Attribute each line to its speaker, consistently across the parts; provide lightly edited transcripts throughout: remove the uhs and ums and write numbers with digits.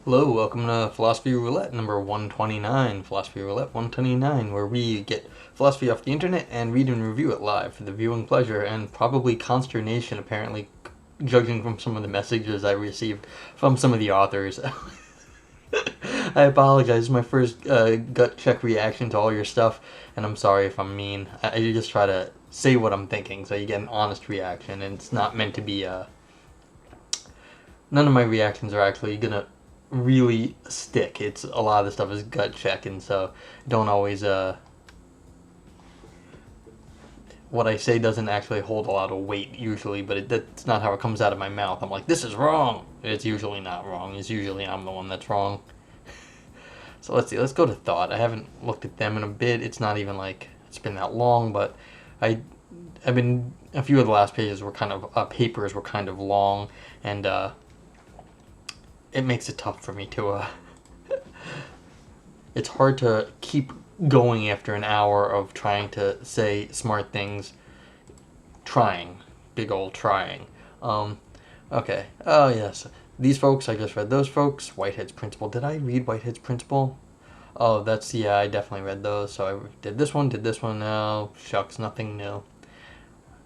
Speaker 1: Hello, welcome to Philosophy Roulette number 129, Philosophy Roulette 129, where we get philosophy off the internet and read and review it live for the viewing pleasure and probably consternation, apparently, judging from some of the messages I received from some of the authors. I apologize, it's my first gut check reaction to all your stuff, and I'm sorry if I'm mean. I just try to say what I'm thinking so you get an honest reaction, and it's not meant to be none of my reactions are actually gonna really stick. It's a lot of the stuff is gut check, and so don't always what I say doesn't actually hold a lot of weight usually, but that's not how it comes out of my mouth. I'm like, this is wrong. It's usually not wrong. It's usually I'm the one that's wrong. So let's see. Let's go to thought. I haven't looked at them in a bit. It's not even like it's been that long, but I've been a few of the last pages were kind of papers were kind of long, and it makes it tough for me to it's hard to keep going after an hour of trying to say smart things. Trying. Big old trying. Okay. Oh, yes. These folks, I just read those folks. Whitehead's Principle. Did I read Whitehead's Principle? Oh, yeah, I definitely read those. So I did this one. No, shucks, nothing new.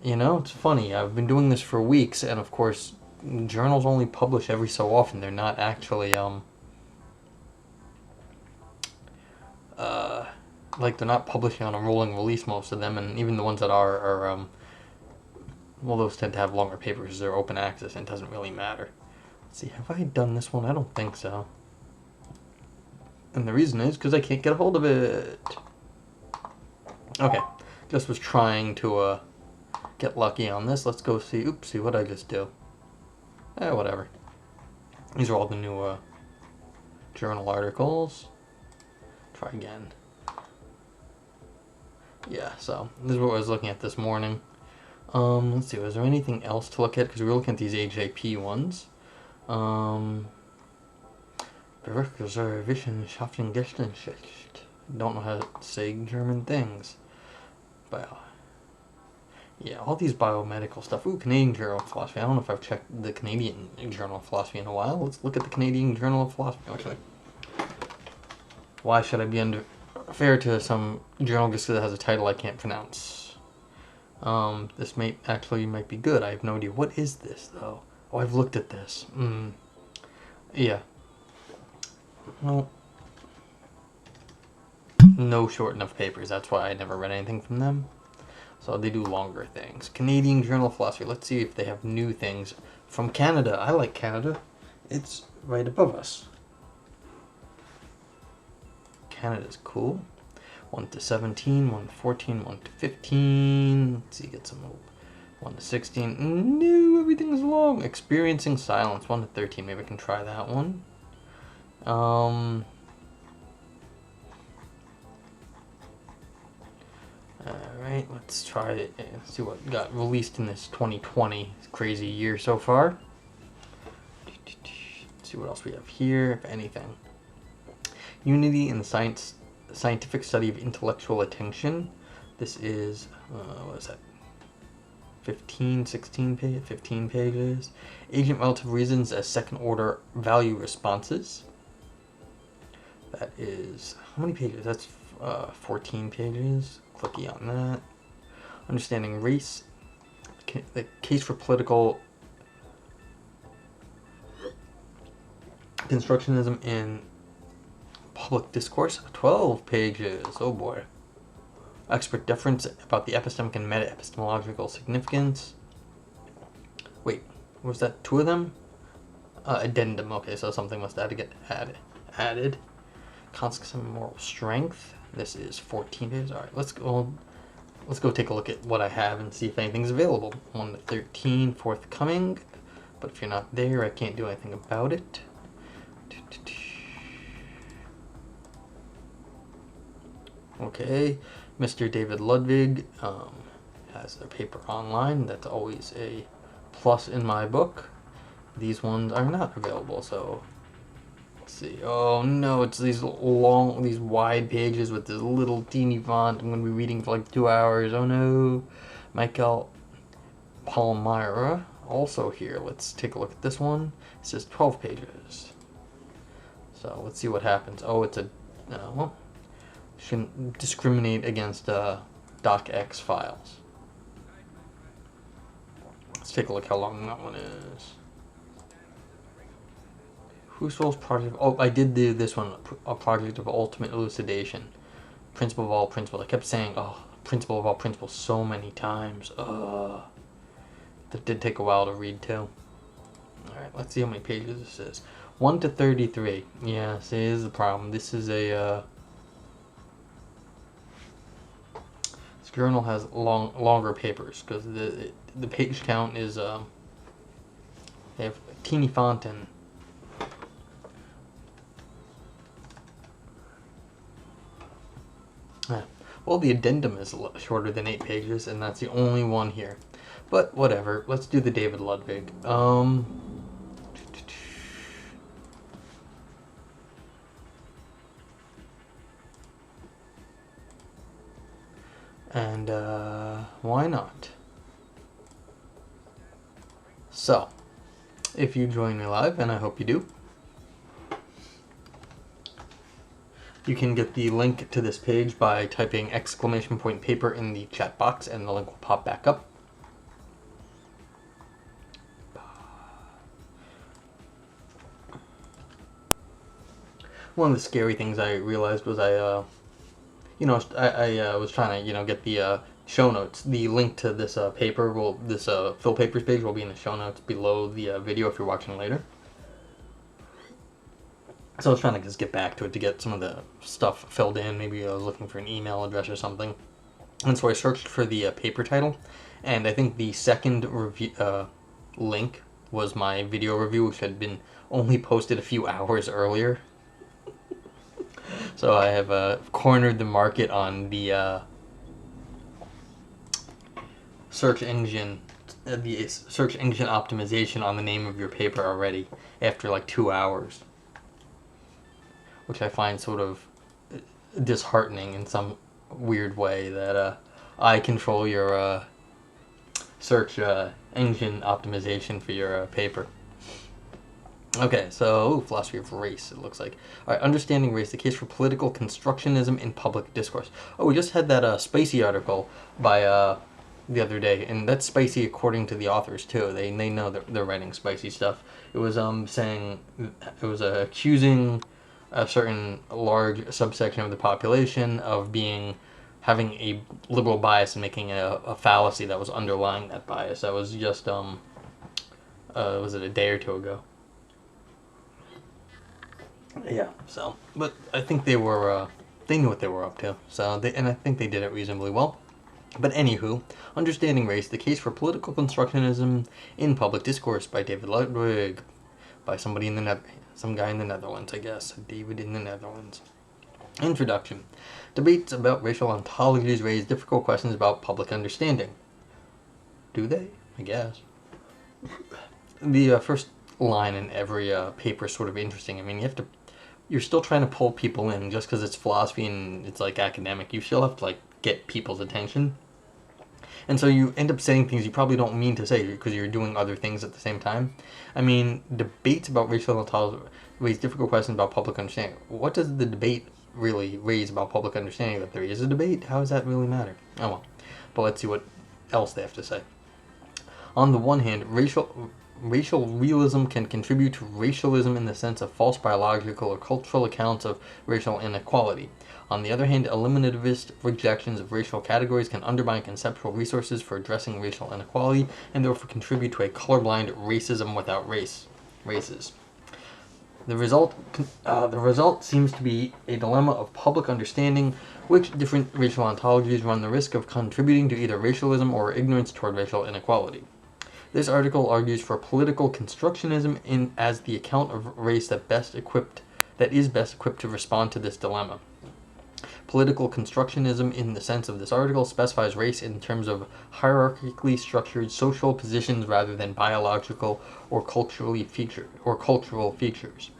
Speaker 1: You know, it's funny. I've been doing this for weeks, and of course, journals only publish every so often. They're not actually, like, they're not publishing on a rolling release, most of them, and even the ones that are well, those tend to have longer papers because they're open access, and it doesn't really matter. Let's see, have I done this one? I don't think so. And the reason is because I can't get a hold of it. Okay, just was trying to get lucky on this. Let's go see. Oopsie, what did I just do? Whatever. These are all the new journal articles. Try again. Yeah, so this is what I was looking at this morning. Let's see, was there anything else to look at? Because we were looking at these AJP ones. Berufswissenschaften. Don't know how to say German things. Yeah, all these biomedical stuff. Ooh, Canadian Journal of Philosophy. I don't know if I've checked the Canadian Journal of Philosophy in a while. Let's look at the Canadian Journal of Philosophy. Actually, why should I be unfair to some journal just because it has a title I can't pronounce? This might be good. I have no idea. What is this, though? Oh, I've looked at this. Yeah. Well, no short enough papers. That's why I never read anything from them. So they do longer things. Canadian Journal of Philosophy. Let's see if they have new things from Canada. I like Canada. It's right above us. Canada's cool. 1 to 17, 1 to 14, 1 to 15. Let's see, get some 1 to 16. No, everything's long. Experiencing Silence. 1 to 13. Maybe I can try that one. Alright, let's try it and see what got released in this 2020 crazy year so far. Let's see what else we have here, if anything. Unity in the Scientific Study of Intellectual Attention. This is, what is that? 15 pages. Agent Relative Reasons as Second Order Value Responses. That is, how many pages? That's 14 pages. Clicky on that. Understanding Race. The Case for Political Constructionism in Public Discourse. 12 pages. Oh boy. Expert Deference about the epistemic and meta-epistemological significance. Wait, was that 2 of them? Addendum. Okay, so something must have to get added. Concepts of Moral Strength. This is 14 pages. All right, let's go take a look at what I have and see if anything's available. 1 to 13 forthcoming, but if you're not there, I can't do anything about it. Okay, Mr. David Ludwig has a paper online. That's always a plus in my book. These ones are not available, so let's see. Oh no, it's these wide pages with this little teeny font. I'm going to be reading for like 2 hours. Oh no. Michael Palmyra, also here. Let's take a look at this one. It says 12 pages. So let's see what happens. Oh, it's a well, shouldn't discriminate against docx files. Let's take a look how long that one is. Who solves project? Oh, I did this one, a project of ultimate elucidation. Principle of all principles. I kept saying, oh, principle of all principles so many times. That did take a while to read too. Alright, let's see how many pages this is. 1 to 33. Yeah, see, this is the problem. This is a, this journal has longer papers, because the page count is, they have teeny font and well, the addendum is shorter than 8 pages, and that's the only one here. But whatever, let's do the David Ludwig. And why not? So, if you join me live, and I hope you do, you can get the link to this page by typing !paper in the chat box, and the link will pop back up. One of the scary things I realized was I was trying to, get the show notes. The link to this paper this Phil Papers page will be in the show notes below the video if you're watching later. So I was trying to just get back to it to get some of the stuff filled in. Maybe I was looking for an email address or something. And so I searched for the paper title, and I think the second review link was my video review, which had been only posted a few hours earlier. So I have cornered the market on the search engine optimization on the name of your paper already after like 2 hours, which I find sort of disheartening in some weird way that I control your search engine optimization for your paper. Okay, so philosophy of race, it looks like. All right, understanding race, the case for political constructionism in public discourse. Oh, we just had that spicy article by the other day, and that's spicy according to the authors too. They know that they're writing spicy stuff. It was saying it was accusing a certain large subsection of the population of having a liberal bias and making a fallacy that was underlying that bias. That was just was it a day or two ago? Yeah, so, but I think they were, they knew what they were up to, so and I think they did it reasonably well. But anywho, Understanding Race, the case for political constructionism in public discourse by David Ludwig, by somebody in some guy in the Netherlands, I guess, David in the Netherlands. Introduction. Debates about racial ontologies raise difficult questions about public understanding. Do they? I guess. The first line in every paper is sort of interesting. I mean, you're still trying to pull people in just because it's philosophy and it's like academic. You still have to like get people's attention. And so you end up saying things you probably don't mean to say because you're doing other things at the same time. I mean, debates about racial ontology raise difficult questions about public understanding. What does the debate really raise about public understanding? That there is a debate? How does that really matter? Oh well. But let's see what else they have to say. On the one hand, racial realism can contribute to racialism in the sense of false biological or cultural accounts of racial inequality. On the other hand, eliminativist rejections of racial categories can undermine conceptual resources for addressing racial inequality and therefore contribute to a colorblind racism without races. The result seems to be a dilemma of public understanding, which different racial ontologies run the risk of contributing to either racialism or ignorance toward racial inequality. This article argues for political constructionism as the account of race that is best equipped to respond to this dilemma. Political constructionism, in the sense of this article, specifies race in terms of hierarchically structured social positions rather than biological or cultural features.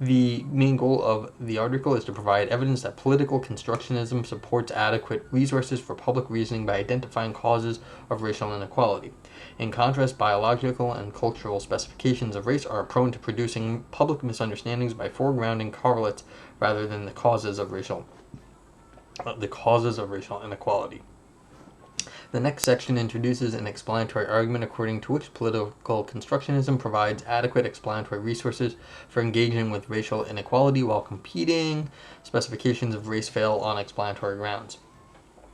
Speaker 1: The main goal of the article is to provide evidence that political constructionism supports adequate resources for public reasoning by identifying causes of racial inequality. In contrast, biological and cultural specifications of race are prone to producing public misunderstandings by foregrounding correlates rather than the causes of racial inequality. The next section introduces an explanatory argument according to which political constructionism provides adequate explanatory resources for engaging with racial inequality while competing specifications of race fail on explanatory grounds.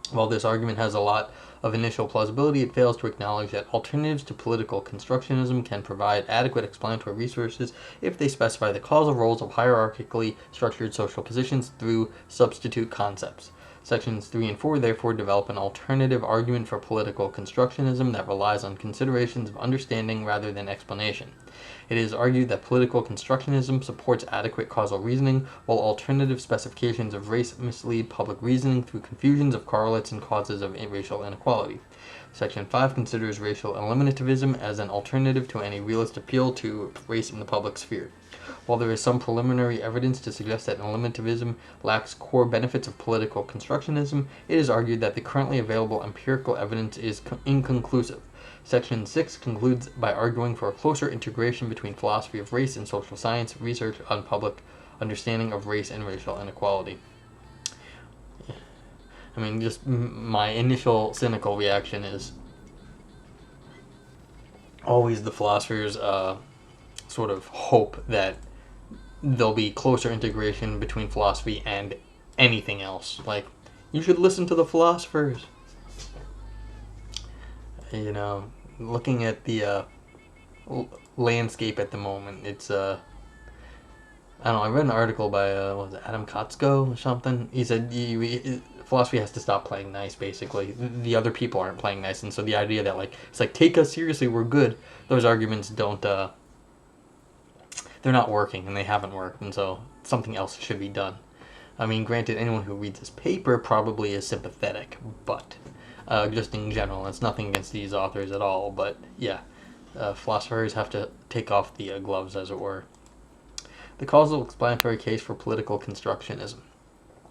Speaker 1: While this argument has a lot of initial plausibility, it fails to acknowledge that alternatives to political constructionism can provide adequate explanatory resources if they specify the causal roles of hierarchically structured social positions through substitute concepts. Sections 3 and 4 therefore develop an alternative argument for political constructionism that relies on considerations of understanding rather than explanation. It is argued that political constructionism supports adequate causal reasoning, while alternative specifications of race mislead public reasoning through confusions of correlates and causes of racial inequality. Section 5 considers racial eliminativism as an alternative to any realist appeal to race in the public sphere. While there is some preliminary evidence to suggest that eliminativism lacks core benefits of political constructionism, it is argued that the currently available empirical evidence is inconclusive. Section 6 concludes by arguing for a closer integration between philosophy of race and social science research on public understanding of race and racial inequality. I mean, just my initial cynical reaction is always the philosophers sort of hope that there'll be closer integration between philosophy and anything else. Like, you should listen to the philosophers. You know, looking at the landscape at the moment, it's I don't know, I read an article by what was it, Adam Kotsko or something. He said philosophy has to stop playing nice, basically. The other people aren't playing nice, and so the idea that, like, it's like, take us seriously, we're good, those arguments don't they're not working, and they haven't worked, and so something else should be done. I mean, granted, anyone who reads this paper probably is sympathetic, but just in general, it's nothing against these authors at all, but yeah, philosophers have to take off the gloves, as it were. The causal explanatory case for political constructionism.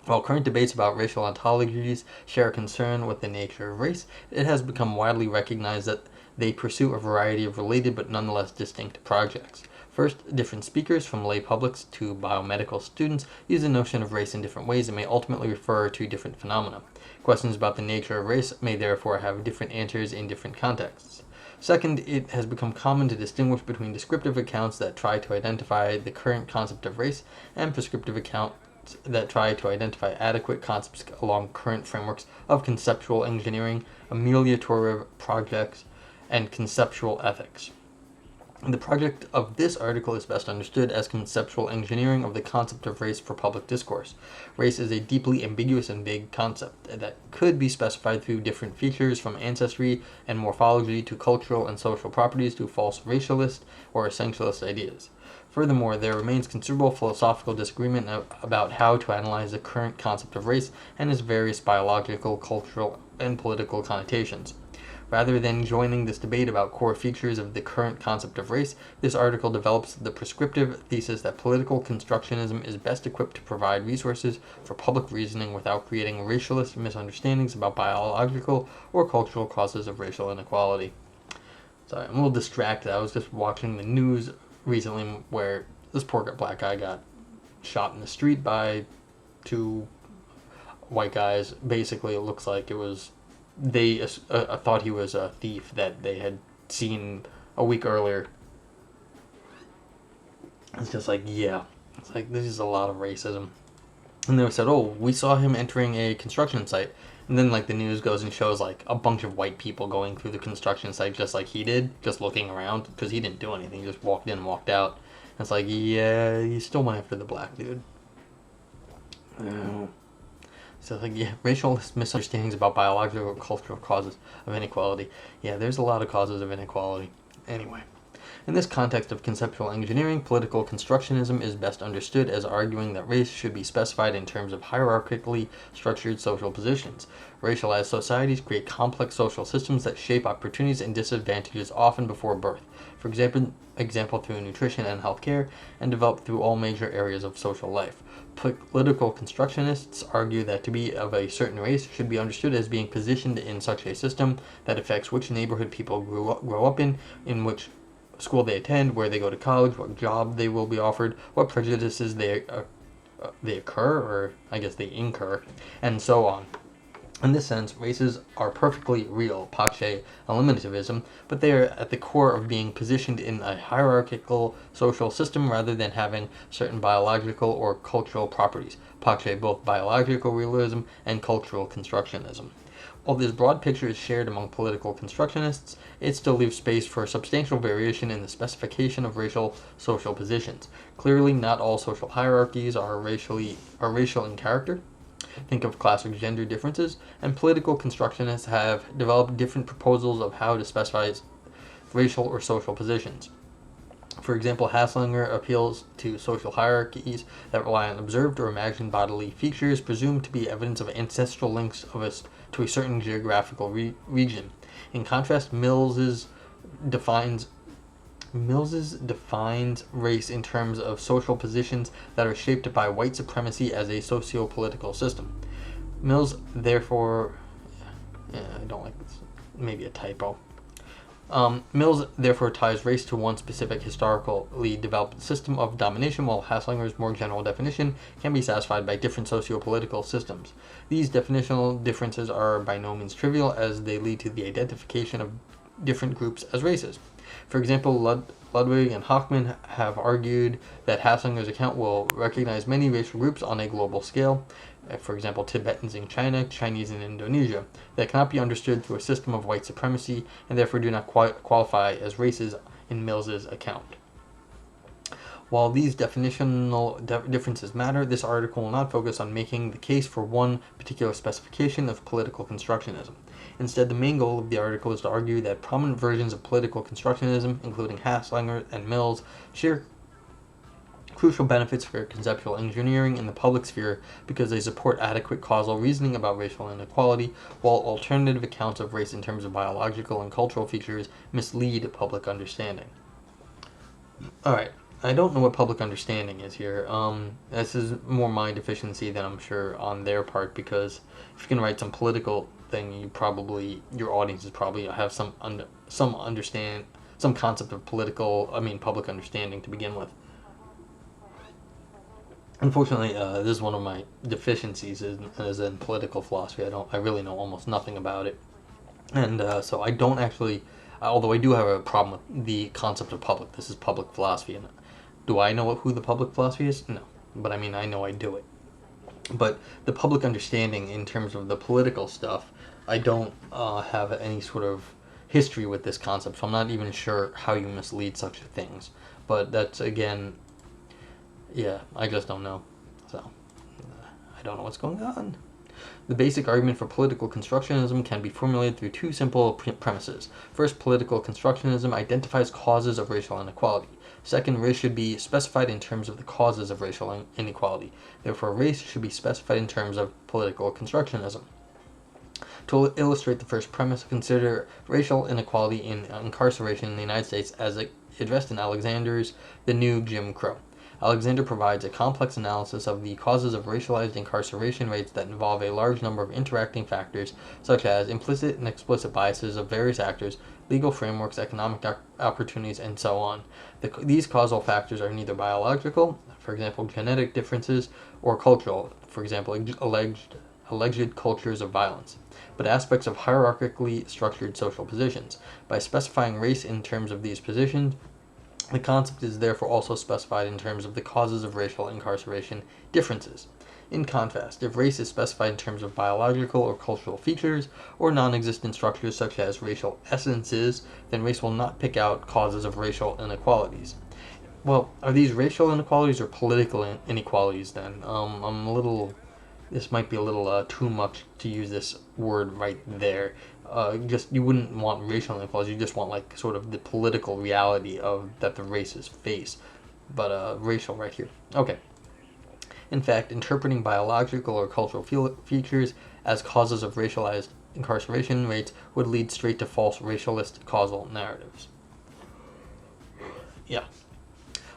Speaker 1: While current debates about racial ontologies share a concern with the nature of race, it has become widely recognized that they pursue a variety of related but nonetheless distinct projects. First, different speakers, from lay publics to biomedical students, use the notion of race in different ways and may ultimately refer to different phenomena. Questions about the nature of race may therefore have different answers in different contexts. Second, it has become common to distinguish between descriptive accounts that try to identify the current concept of race and prescriptive accounts that try to identify adequate concepts along current frameworks of conceptual engineering, ameliorative projects, and conceptual ethics. The project of this article is best understood as conceptual engineering of the concept of race for public discourse. Race is a deeply ambiguous and vague concept that could be specified through different features, from ancestry and morphology to cultural and social properties to false racialist or essentialist ideas. Furthermore, there remains considerable philosophical disagreement about how to analyze the current concept of race and its various biological, cultural, and political connotations. Rather than joining this debate about core features of the current concept of race, this article develops the prescriptive thesis that political constructionism is best equipped to provide resources for public reasoning without creating racialist misunderstandings about biological or cultural causes of racial inequality. Sorry, I'm a little distracted. I was just watching the news recently where this poor black guy got shot in the street by two white guys. Basically, it looks like it was they thought he was a thief that they had seen a week earlier. It's just like, yeah, it's like, this is a lot of racism. And they said, oh, we saw him entering a construction site. And then, like, the news goes and shows, like, a bunch of white people going through the construction site just like he did, just looking around, because he didn't do anything. He just walked in and walked out. And it's like, yeah, you still went after the black dude. So, like, yeah, racial misunderstandings about biological or cultural causes of inequality. Yeah, there's a lot of causes of inequality. Anyway, In this context of conceptual engineering, political constructionism is best understood as arguing that race should be specified in terms of hierarchically structured social positions. Racialized societies create complex social systems that shape opportunities and disadvantages often before birth, for example through nutrition and healthcare, and develop through all major areas of social life. Political constructionists argue that to be of a certain race should be understood as being positioned in such a system that affects which neighborhood people grow up in which school they attend, where they go to college, what job they will be offered, what prejudices they occur, or I guess they incur, and so on. In this sense, races are perfectly real, pace eliminativism, but they are at the core of being positioned in a hierarchical social system rather than having certain biological or cultural properties, pace both biological realism and cultural constructionism. While this broad picture is shared among political constructionists, it still leaves space for substantial variation in the specification of racial social positions. Clearly, not all social hierarchies are racial in character. Think of classic gender differences, and political constructionists have developed different proposals of how to specify racial or social positions. For example, Haslanger appeals to social hierarchies that rely on observed or imagined bodily features presumed to be evidence of ancestral links to a certain geographical region. In contrast, Mills's defines race in terms of social positions that are shaped by white supremacy as a socio-political system. Mills, therefore, I don't like this, maybe a typo. Mills therefore ties race to one specific historically developed system of domination, while Haslinger's more general definition can be satisfied by different socio-political systems. These definitional differences are by no means trivial, as they lead to the identification of different groups as races. For example, Ludwig and Hochman have argued that Haslinger's account will recognize many racial groups on a global scale, for example, Tibetans in China, Chinese in Indonesia, that cannot be understood through a system of white supremacy and therefore do not qualify as races in Mills's account. While these definitional differences matter, this article will not focus on making the case for one particular specification of political constructionism. Instead, the main goal of the article is to argue that prominent versions of political constructionism, including Haslanger and Mills, share crucial benefits for conceptual engineering in the public sphere because they support adequate causal reasoning about racial inequality, while alternative accounts of race in terms of biological and cultural features mislead public understanding. Alright, I don't know what public understanding is here. This is more my deficiency than I'm sure on their part, because if you can write some political thing, your audience is probably have some concept of public understanding to begin with. Unfortunately, this is one of my deficiencies is in political philosophy. I really know almost nothing about it, and so I don't actually. Although I do have a problem with the concept of public. This is public philosophy, and do I know who the public philosophy is? No, but I know I do it. But the public understanding in terms of the political stuff, I don't have any sort of history with this concept, so I'm not even sure how you mislead such things. But that's, again, yeah, I just don't know. So, I don't know what's going on. The basic argument for political constructionism can be formulated through two simple premises. First, political constructionism identifies causes of racial inequality. Second, race should be specified in terms of the causes of racial inequality. Therefore, race should be specified in terms of political constructionism. To illustrate the first premise, consider racial inequality in incarceration in the United States as addressed in Alexander's The New Jim Crow. Alexander provides a complex analysis of the causes of racialized incarceration rates that involve a large number of interacting factors, such as implicit and explicit biases of various actors, legal frameworks, economic opportunities, and so on. These causal factors are neither biological, for example, genetic differences, or cultural, for example, alleged cultures of violence, but aspects of hierarchically structured social positions. By specifying race in terms of these positions, the concept is therefore also specified in terms of the causes of racial incarceration differences. In contrast, if race is specified in terms of biological or cultural features, or non-existent structures such as racial essences, then race will not pick out causes of racial inequalities. Well, are these racial inequalities or political inequalities then? This might be a little too much to use this word right there. you wouldn't want racial inequality. You just want like sort of the political reality of that the races face, but racial right here. Okay. In fact, interpreting biological or cultural features as causes of racialized incarceration rates would lead straight to false racialist causal narratives. Yeah.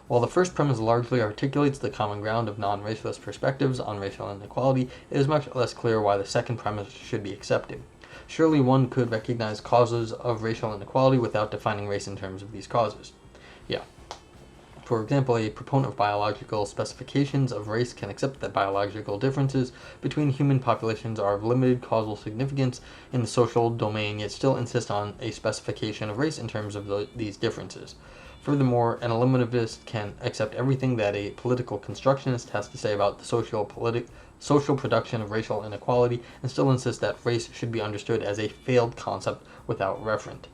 Speaker 1: While the first premise largely articulates the common ground of non-racialist perspectives on racial inequality, it is much less clear why the second premise should be accepted. Surely one could recognize causes of racial inequality without defining race in terms of these causes. Yeah. For example, a proponent of biological specifications of race can accept that biological differences between human populations are of limited causal significance in the social domain, yet still insist on a specification of race in terms of these differences. Furthermore, an eliminativist can accept everything that a political constructionist has to say about the social production of racial inequality and still insist that race should be understood as a failed concept without referent.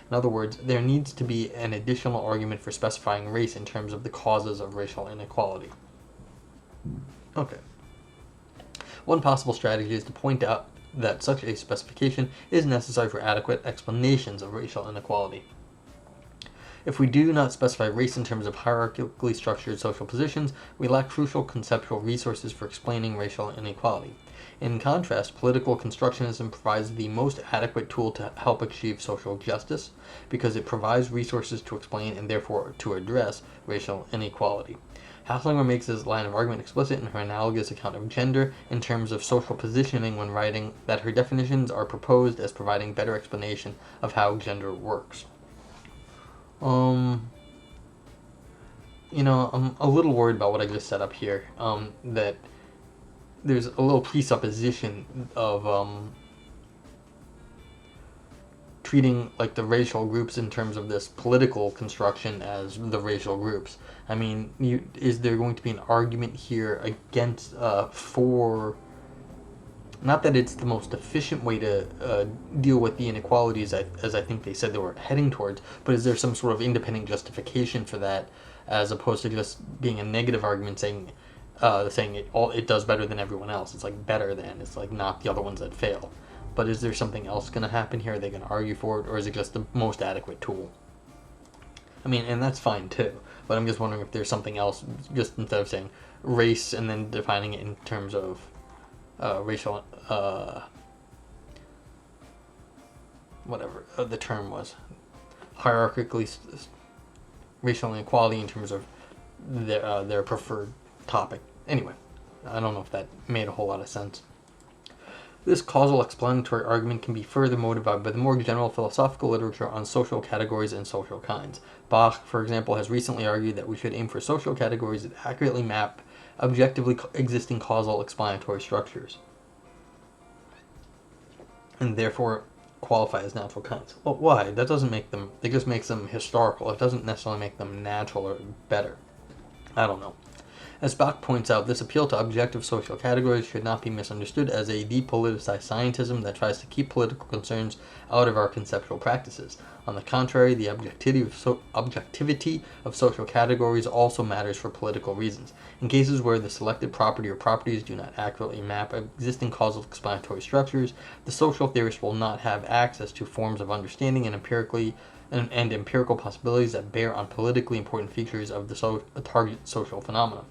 Speaker 1: In other words, there needs to be an additional argument for specifying race in terms of the causes of racial inequality. Okay. One possible strategy is to point out that such a specification is necessary for adequate explanations of racial inequality. If we do not specify race in terms of hierarchically structured social positions, we lack crucial conceptual resources for explaining racial inequality. In contrast, political constructionism provides the most adequate tool to help achieve social justice because it provides resources to explain and therefore to address racial inequality. Haslinger makes this line of argument explicit in her analogous account of gender in terms of social positioning when writing that her definitions are proposed as providing better explanation of how gender works. I'm a little worried about what I just set up here. That there's a little presupposition of treating like the racial groups in terms of this political construction as the racial groups. I mean, is there going to be an argument here against for? Not that it's the most efficient way to deal with the inequalities as I think they said they were heading towards, but is there some sort of independent justification for that, as opposed to just being a negative argument saying it does better than everyone else? It's like better than. It's like not the other ones that fail. But is there something else going to happen here? Are they going to argue for it, or is it just the most adequate tool? I mean, and that's fine too. But I'm just wondering if there's something else, just instead of saying race and then defining it in terms of racial, whatever the term was, hierarchically racial inequality in terms of their preferred topic. Anyway, I don't know if that made a whole lot of sense. This causal explanatory argument can be further motivated by the more general philosophical literature on social categories and social kinds. Bach, for example, has recently argued that we should aim for social categories that accurately map objectively existing causal explanatory structures, and therefore qualify as natural kinds. Well, why? That doesn't make them, it just makes them historical. It doesn't necessarily make them natural or better. I don't know. As Bach points out, this appeal to objective social categories should not be misunderstood as a depoliticized scientism that tries to keep political concerns out of our conceptual practices. On the contrary, the objectivity of social categories also matters for political reasons. In cases where the selected property or properties do not accurately map existing causal explanatory structures, the social theorist will not have access to forms of understanding and empirical possibilities that bear on politically important features of the target social phenomena.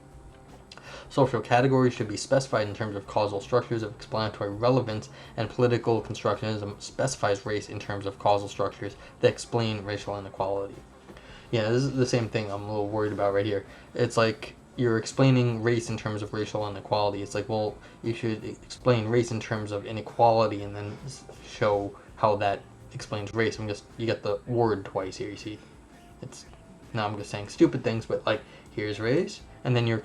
Speaker 1: Social categories should be specified in terms of causal structures of explanatory relevance, and political constructionism specifies race in terms of causal structures that explain racial inequality. Yeah, this is the same thing I'm a little worried about right here. It's like you're explaining race in terms of racial inequality. It's like, well, you should explain race in terms of inequality and then show how that explains race. You get the word twice here, you see. Now I'm just saying stupid things, but like, here's race, and then you're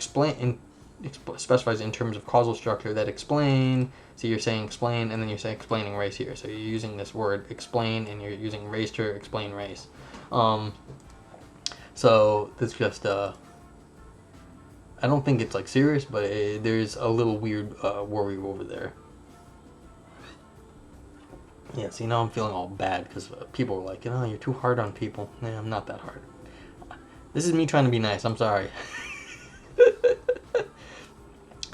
Speaker 1: specifies in terms of causal structure that explain. So you're saying explain, and then you're saying explaining race here. So you're using this word explain, and you're using race to explain race. So that's just I don't think it's like serious, but there's a little weird worry over there. Yeah, see, now I'm feeling all bad because people are like, you're too hard on people. Yeah, I'm not that hard. This is me trying to be nice. I'm sorry.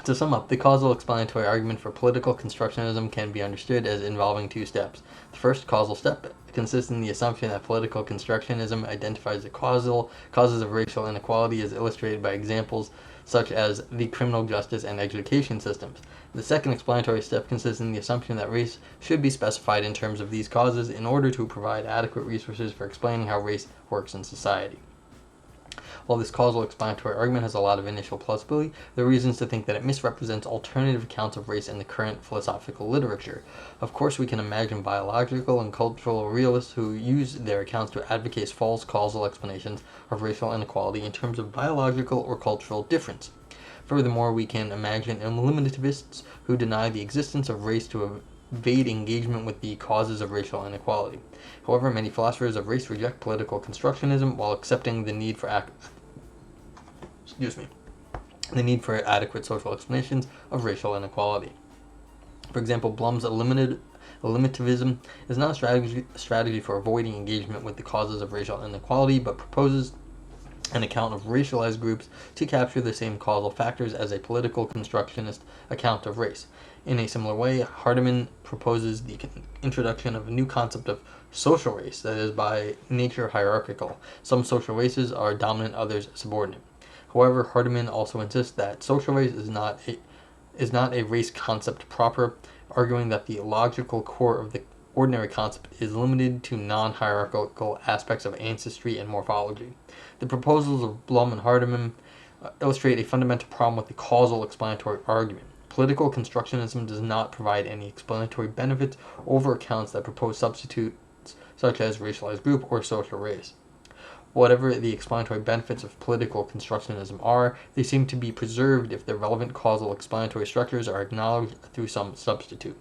Speaker 1: To sum up, the causal explanatory argument for political constructionism can be understood as involving two steps. The first causal step consists in the assumption that political constructionism identifies the causes of racial inequality as illustrated by examples such as the criminal justice and education systems. The second explanatory step consists in the assumption that race should be specified in terms of these causes in order to provide adequate resources for explaining how race works in society. While this causal explanatory argument has a lot of initial plausibility, there are reasons to think that it misrepresents alternative accounts of race in the current philosophical literature. Of course, we can imagine biological and cultural realists who use their accounts to advocate false causal explanations of racial inequality in terms of biological or cultural difference. Furthermore, we can imagine eliminativists who deny the existence of race to evade engagement with the causes of racial inequality. However, many philosophers of race reject political constructionism while accepting the need for adequate social explanations of racial inequality. For example, Blum's eliminativism is not a strategy for avoiding engagement with the causes of racial inequality, but proposes an account of racialized groups to capture the same causal factors as a political constructionist account of race. In a similar way, Hardiman proposes the introduction of a new concept of social race that is by nature hierarchical. Some social races are dominant, others subordinate. However, Hardiman also insists that social race is not a race concept proper, arguing that the logical core of the ordinary concept is limited to non-hierarchical aspects of ancestry and morphology. The proposals of Blum and Hardiman illustrate a fundamental problem with the causal explanatory argument. Political constructionism does not provide any explanatory benefits over accounts that propose substitutes such as racialized group or social race. Whatever the explanatory benefits of political constructionism are, they seem to be preserved if the relevant causal explanatory structures are acknowledged through some substitute.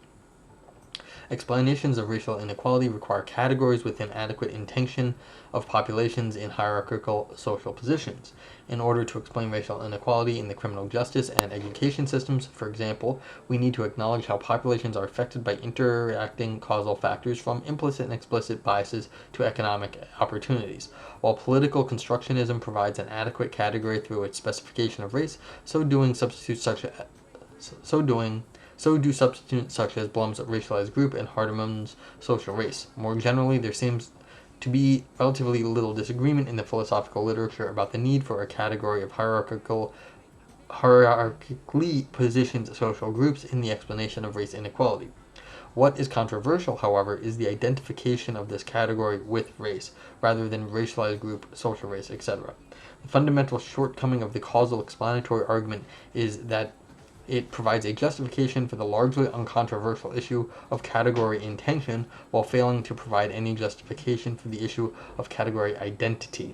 Speaker 1: Explanations of racial inequality require categories with an adequate intention of populations in hierarchical social positions. In order to explain racial inequality in the criminal justice and education systems, for example, we need to acknowledge how populations are affected by interacting causal factors from implicit and explicit biases to economic opportunities. While political constructionism provides an adequate category through its specification of race, so do substitutes such as Blum's racialized group and Hardiman's social race. More generally, there seems to be relatively little disagreement in the philosophical literature about the need for a category of hierarchically positioned social groups in the explanation of race inequality. What is controversial, however, is the identification of this category with race, rather than racialized group, social race, etc. The fundamental shortcoming of the causal explanatory argument is that it provides a justification for the largely uncontroversial issue of category intension while failing to provide any justification for the issue of category identity.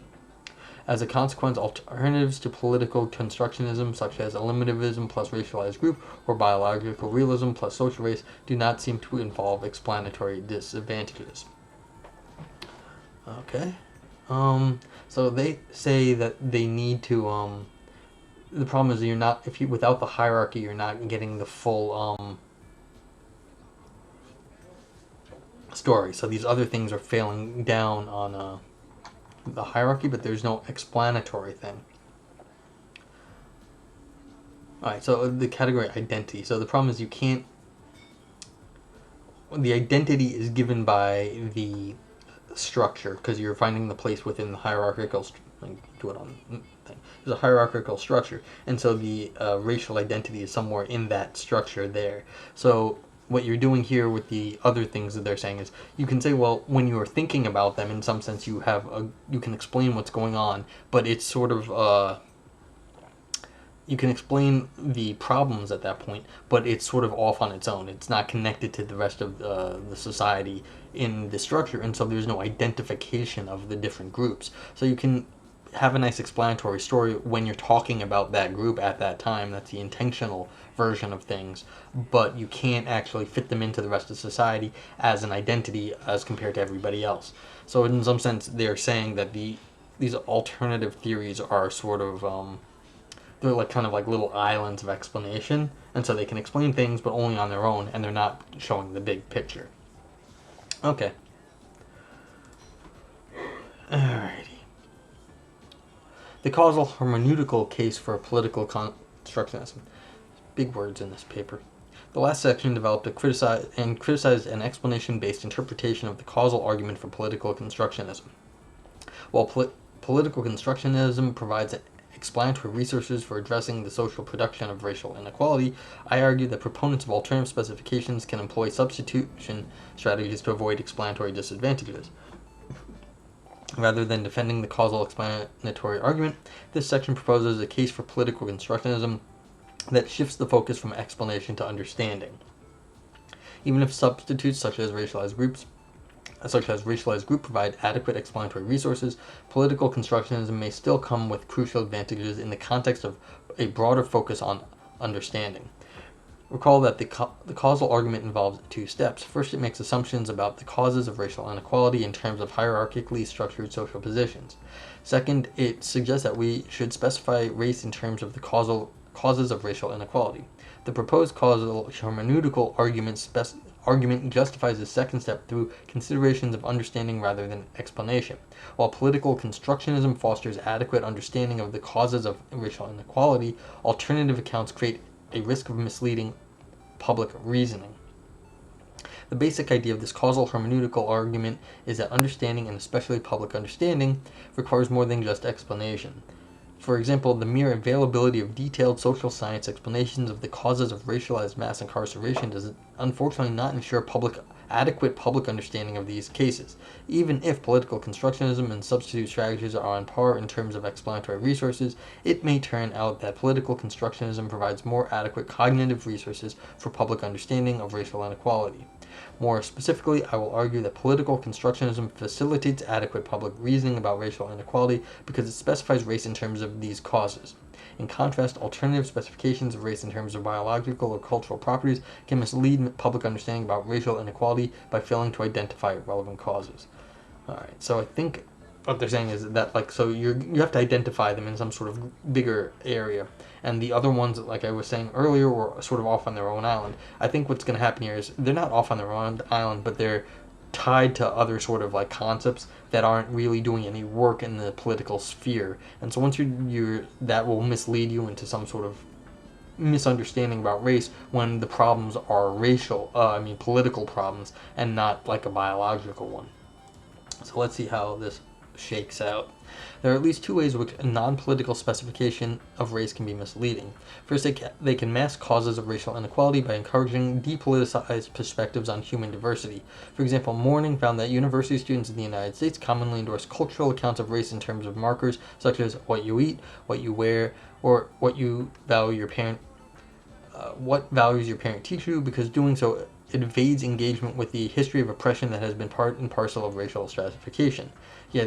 Speaker 1: As a consequence, alternatives to political constructionism, such as eliminativism plus racialized group or biological realism plus social race, do not seem to involve explanatory disadvantages. Okay. So they say that they need to the problem is without the hierarchy, you're not getting the full story. So these other things are failing down on the hierarchy, but there's no explanatory thing. Alright, so the category identity. So the problem is the identity is given by the structure, because you're finding the place within the hierarchical there's a hierarchical structure, and so the racial identity is somewhere in that structure there. So what you're doing here with the other things that they're saying is you can say, well, when you are thinking about them, in some sense you can explain what's going on, but it's sort of you can explain the problems at that point, but it's sort of off on its own. It's not connected to the rest of the society in the structure, and so there's no identification of the different groups. So you can have a nice explanatory story when you're talking about that group at that time. That's the intentional version of things, but you can't actually fit them into the rest of society as an identity as compared to everybody else. So in some sense, they're saying that these alternative theories are sort of they're like kind of like little islands of explanation, and so they can explain things but only on their own, and they're not showing the big picture. Okay. Alrighty. The causal hermeneutical case for political constructionism. big words in this paper. The last section developed a criticized an explanation-based interpretation of the causal argument for political constructionism. While political constructionism provides explanatory resources for addressing the social production of racial inequality, I argue that proponents of alternative specifications can employ substitution strategies to avoid explanatory disadvantages. Rather than defending the causal explanatory argument, this section proposes a case for political constructionism that shifts the focus from explanation to understanding. Even if substitutes such as racialized group provide adequate explanatory resources, political constructionism may still come with crucial advantages in the context of a broader focus on understanding. Recall that the causal argument involves two steps. First, it makes assumptions about the causes of racial inequality in terms of hierarchically structured social positions. Second, it suggests that we should specify race in terms of the causes of racial inequality. The proposed causal hermeneutical argument justifies the second step through considerations of understanding rather than explanation. While political constructionism fosters adequate understanding of the causes of racial inequality, alternative accounts create a risk of misleading public reasoning. The basic idea of this causal hermeneutical argument is that understanding, and especially public understanding, requires more than just explanation. For example, the mere availability of detailed social science explanations of the causes of racialized mass incarceration does unfortunately not ensure adequate public understanding of these cases. Even if political constructionism and substitute strategies are on par in terms of explanatory resources, it may turn out that political constructionism provides more adequate cognitive resources for public understanding of racial inequality. More specifically, I will argue that political constructionism facilitates adequate public reasoning about racial inequality because it specifies race in terms of these causes. In contrast, alternative specifications of race in terms of biological or cultural properties can mislead public understanding about racial inequality by failing to identify relevant causes. Alright, so I think what they're saying is that, like, so you have to identify them in some sort of bigger area. And the other ones, like I was saying earlier, were sort of off on their own island. I think what's going to happen here is they're not off on their own island, but they're tied to other sort of like concepts that aren't really doing any work in the political sphere. And so once you're that will mislead you into some sort of misunderstanding about race when the problems are political problems and not like a biological one. So let's see how this shakes out. There are at least two ways in which a non-political specification of race can be misleading. First, they can mask causes of racial inequality by encouraging depoliticized perspectives on human diversity. For example, Morning found that university students in the United States commonly endorse cultural accounts of race in terms of markers such as what you eat, what you wear, or what values your parent teach you, because doing so evades engagement with the history of oppression that has been part and parcel of racial stratification. Yeah,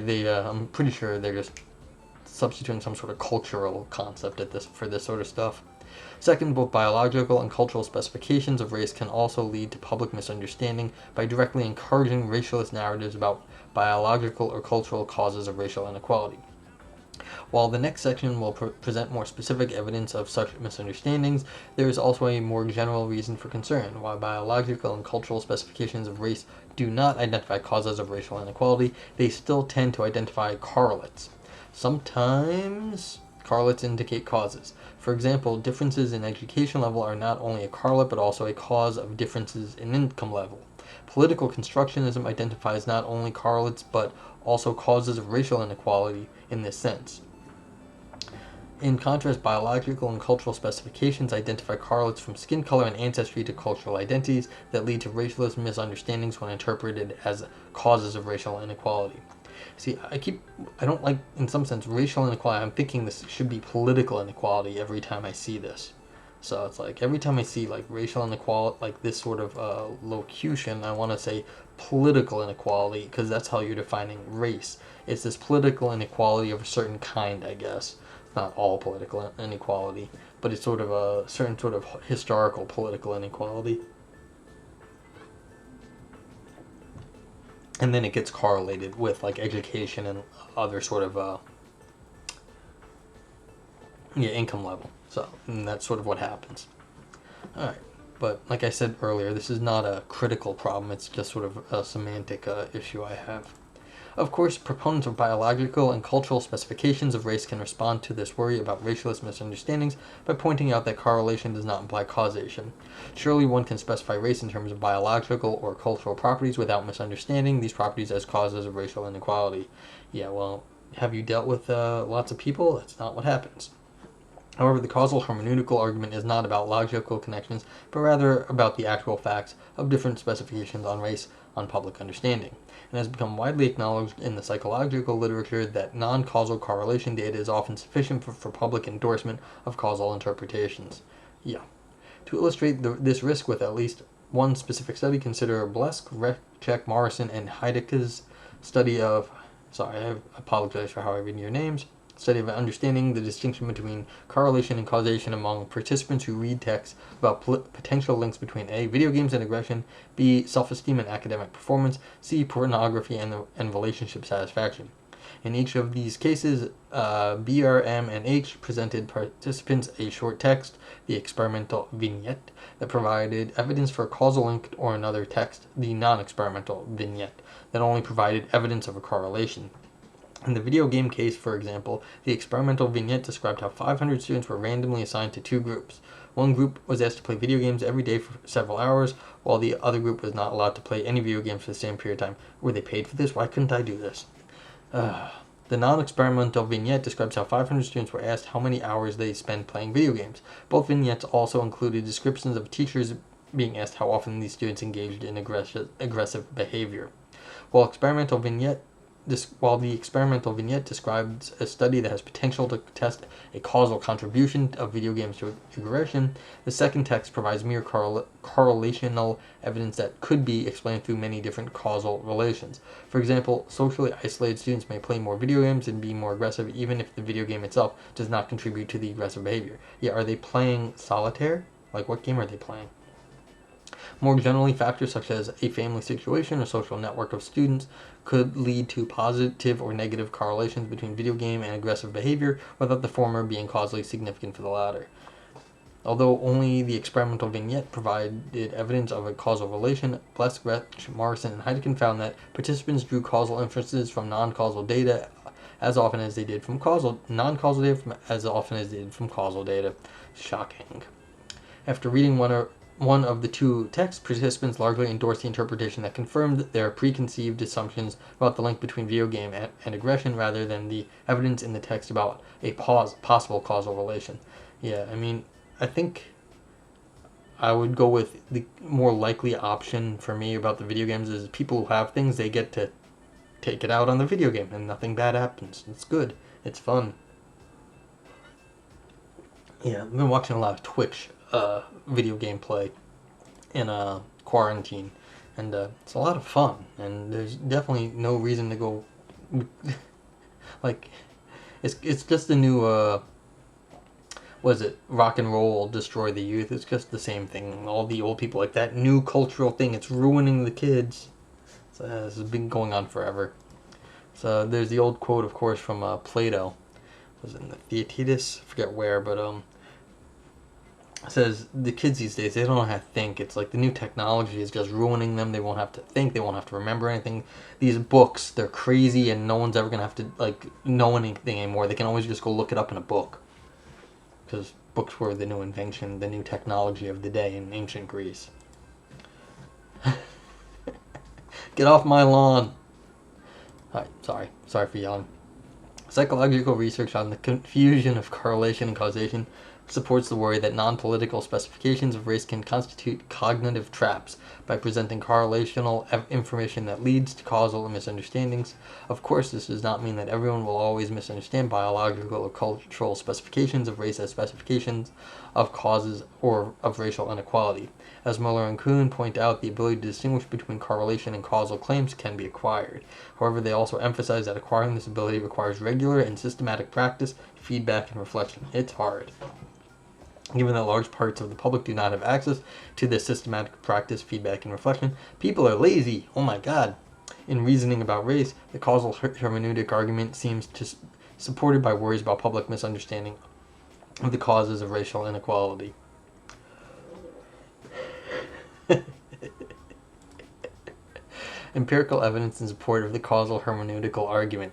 Speaker 1: I'm pretty sure they're just substituting some sort of cultural concept for this sort of stuff. Second, both biological and cultural specifications of race can also lead to public misunderstanding by directly encouraging racialist narratives about biological or cultural causes of racial inequality. While the next section will present more specific evidence of such misunderstandings, there is also a more general reason for concern. While biological and cultural specifications of race do not identify causes of racial inequality, they still tend to identify correlates. Sometimes correlates indicate causes. For example, differences in education level are not only a correlate but also a cause of differences in income level. Political constructionism identifies not only correlates but also causes of racial inequality in this sense. In contrast, biological and cultural specifications identify correlates from skin color and ancestry to cultural identities that lead to racialist misunderstandings when interpreted as causes of racial inequality. See, I don't like, in some sense, racial inequality. I'm thinking this should be political inequality every time I see this. So it's like every time I see like racial inequality, like this sort of locution, I want to say political inequality because that's how you're defining race. It's this political inequality of a certain kind, I guess. It's not all political inequality, but it's sort of a certain sort of historical political inequality. And then it gets correlated with like education and other sort of income level. So and that's sort of what happens. Alright, but like I said earlier, this is not a critical problem, it's just sort of a semantic issue I have. Of course, proponents of biological and cultural specifications of race can respond to this worry about racialist misunderstandings by pointing out that correlation does not imply causation. Surely one can specify race in terms of biological or cultural properties without misunderstanding these properties as causes of racial inequality. Yeah, well, have you dealt with lots of people? That's not what happens. However, the causal hermeneutical argument is not about logical connections, but rather about the actual facts of different specifications on race on public understanding, and has become widely acknowledged in the psychological literature that non-causal correlation data is often sufficient for public endorsement of causal interpretations. Yeah. To illustrate this risk with at least one specific study, consider Blesk, Recek, Morrison, and Heidecke's study of, sorry, I apologize for how I read your names, study of understanding the distinction between correlation and causation among participants who read texts about potential links between A, video games and aggression, B, self-esteem and academic performance, C, pornography and relationship satisfaction. In each of these cases, B, R, M, and H presented participants a short text, the experimental vignette, that provided evidence for a causal link, or another text, the non-experimental vignette, that only provided evidence of a correlation. In the video game case, for example, the experimental vignette described how 500 students were randomly assigned to two groups. One group was asked to play video games every day for several hours, while the other group was not allowed to play any video games for the same period of time. Were they paid for this? Why couldn't I do this? The non-experimental vignette describes how 500 students were asked how many hours they spend playing video games. Both vignettes also included descriptions of teachers being asked how often these students engaged in aggressive behavior. While the experimental vignette describes a study that has potential to test a causal contribution of video games to aggression, the second text provides mere correlational evidence that could be explained through many different causal relations. For example, socially isolated students may play more video games and be more aggressive even if the video game itself does not contribute to the aggressive behavior. Yeah, are they playing solitaire? Like, what game are they playing? More generally, factors such as a family situation or social network of students could lead to positive or negative correlations between video game and aggressive behavior, without the former being causally significant for the latter. Although only the experimental vignette provided evidence of a causal relation, Blesk, Morrison, and Heidecke found that participants drew causal inferences from non-causal data as often as they did from non-causal data as often as they did from causal data. Shocking. After reading one of the two texts, participants largely endorsed the interpretation that confirmed their preconceived assumptions about the link between video game and aggression, rather than the evidence in the text about a possible causal relation. Yeah, I mean, I think I would go with the more likely option for me about the video games is people who have things, they get to take it out on the video game and nothing bad happens. It's good. It's fun. Yeah, I've been watching a lot of Twitch video game play in quarantine, and it's a lot of fun, and there's definitely no reason to go like it's just the new what is it, rock and roll destroy the youth. It's just the same thing. All the old people, like that new cultural thing, it's ruining the kids. So this has been going on forever. So there's the old quote, of course, from Plato. Was it in the Theaetetus? I forget where, but it says the kids these days, they don't know how to think. It's like the new technology is just ruining them. They won't have to think. They won't have to remember anything. These books, they're crazy, and no one's ever going to have to like know anything anymore. They can always just go look it up in a book. Because books were the new invention, the new technology of the day in ancient Greece. Get off my lawn. Alright, sorry for yelling. Psychological research on the confusion of correlation and causation supports the worry that non-political specifications of race can constitute cognitive traps by presenting correlational information that leads to causal misunderstandings. Of course, this does not mean that everyone will always misunderstand biological or cultural specifications of race as specifications of causes or of racial inequality. As Muller and Kuhn point out, the ability to distinguish between correlation and causal claims can be acquired. However, they also emphasize that acquiring this ability requires regular and systematic practice, feedback, and reflection. It's hard. Given that large parts of the public do not have access to this systematic practice, feedback, and reflection, people are lazy. Oh my god. In reasoning about race, the causal hermeneutic argument seems supported by worries about public misunderstanding of the causes of racial inequality. empirical evidence in support of the causal hermeneutical argument.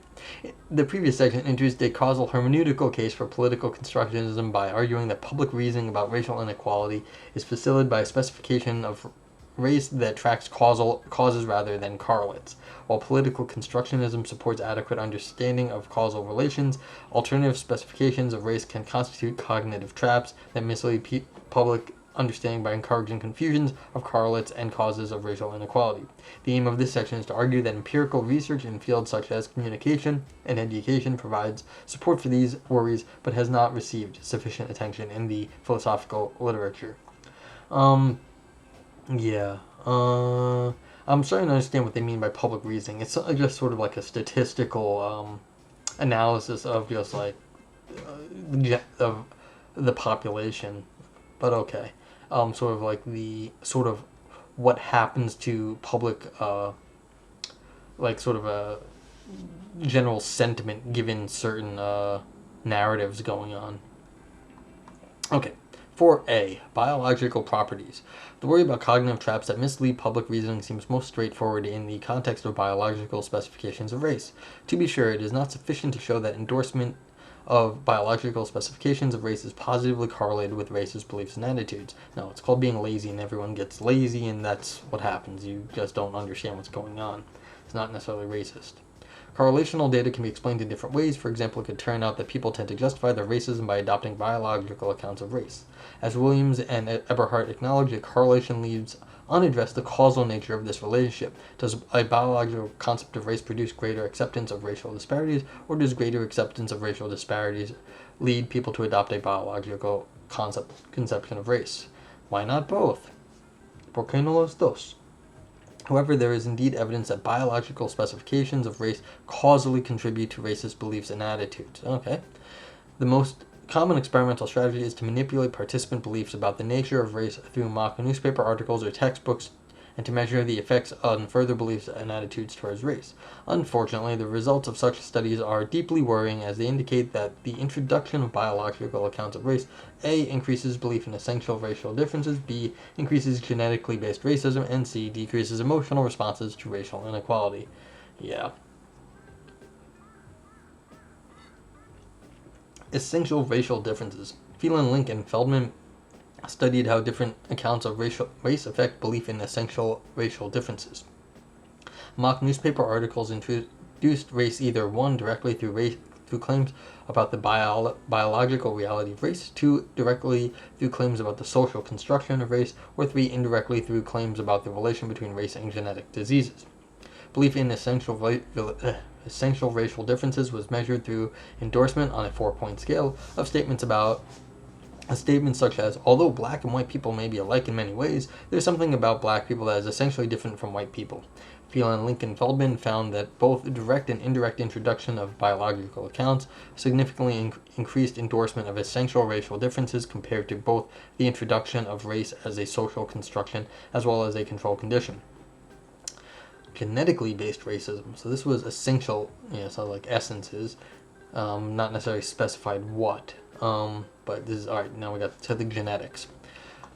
Speaker 1: The previous section introduced a causal hermeneutical case for political constructionism by arguing that public reasoning about racial inequality is facilitated by a specification of race that tracks causes rather than correlates. While political constructionism supports adequate understanding of causal relations, alternative specifications of race can constitute cognitive traps that mislead public understanding by encouraging confusions of correlates and causes of racial inequality. The aim of this section is to argue that empirical research in fields such as communication and education provides support for these worries, but has not received sufficient attention in the philosophical literature. I'm starting to understand what they mean by public reasoning. It's just sort of like a statistical analysis of just like of the population, but okay. Sort of like the sort of what happens to public, like sort of a general sentiment given certain narratives going on. Okay. 4a, biological properties. The worry about cognitive traps that mislead public reasoning seems most straightforward in the context of biological specifications of race. To be sure, it is not sufficient to show that endorsement of biological specifications of race is positively correlated with racist beliefs and attitudes. No, it's called being lazy, and everyone gets lazy, and that's what happens. You just don't understand what's going on. It's not necessarily racist. Correlational data can be explained in different ways. For example, it could turn out that people tend to justify their racism by adopting biological accounts of race. As Williams and Eberhardt acknowledge, a correlation leaves unaddressed the causal nature of this relationship. Does a biological concept of race produce greater acceptance of racial disparities, or does greater acceptance of racial disparities lead people to adopt a biological conception of race? Why not both? ¿Por qué no los dos? However, there is indeed evidence that biological specifications of race causally contribute to racist beliefs and attitudes. Okay. The most common experimental strategy is to manipulate participant beliefs about the nature of race through mock newspaper articles or textbooks, and to measure the effects on further beliefs and attitudes towards race. Unfortunately, the results of such studies are deeply worrying, as they indicate that the introduction of biological accounts of race A. increases belief in essential racial differences, B. increases genetically based racism, and C. decreases emotional responses to racial inequality. Yeah. Essential racial differences. Phelan, Link, and Feldman studied how different accounts of race affect belief in essential racial differences. Mock newspaper articles introduced race either 1. directly through claims about the biological reality of race, 2. directly through claims about the social construction of race, or 3. indirectly through claims about the relation between race and genetic diseases. Belief in essential racial differences was measured through endorsement on a 4-point scale of statements such as, although black and white people may be alike in many ways, there's something about black people that is essentially different from white people. Phelan, Link, and Feldman found that both direct and indirect introduction of biological accounts significantly increased endorsement of essential racial differences compared to both the introduction of race as a social construction as well as a control condition. Genetically based racism. So this was essential, so like essences, not necessarily specified what. But this is, alright, now we got to the genetics.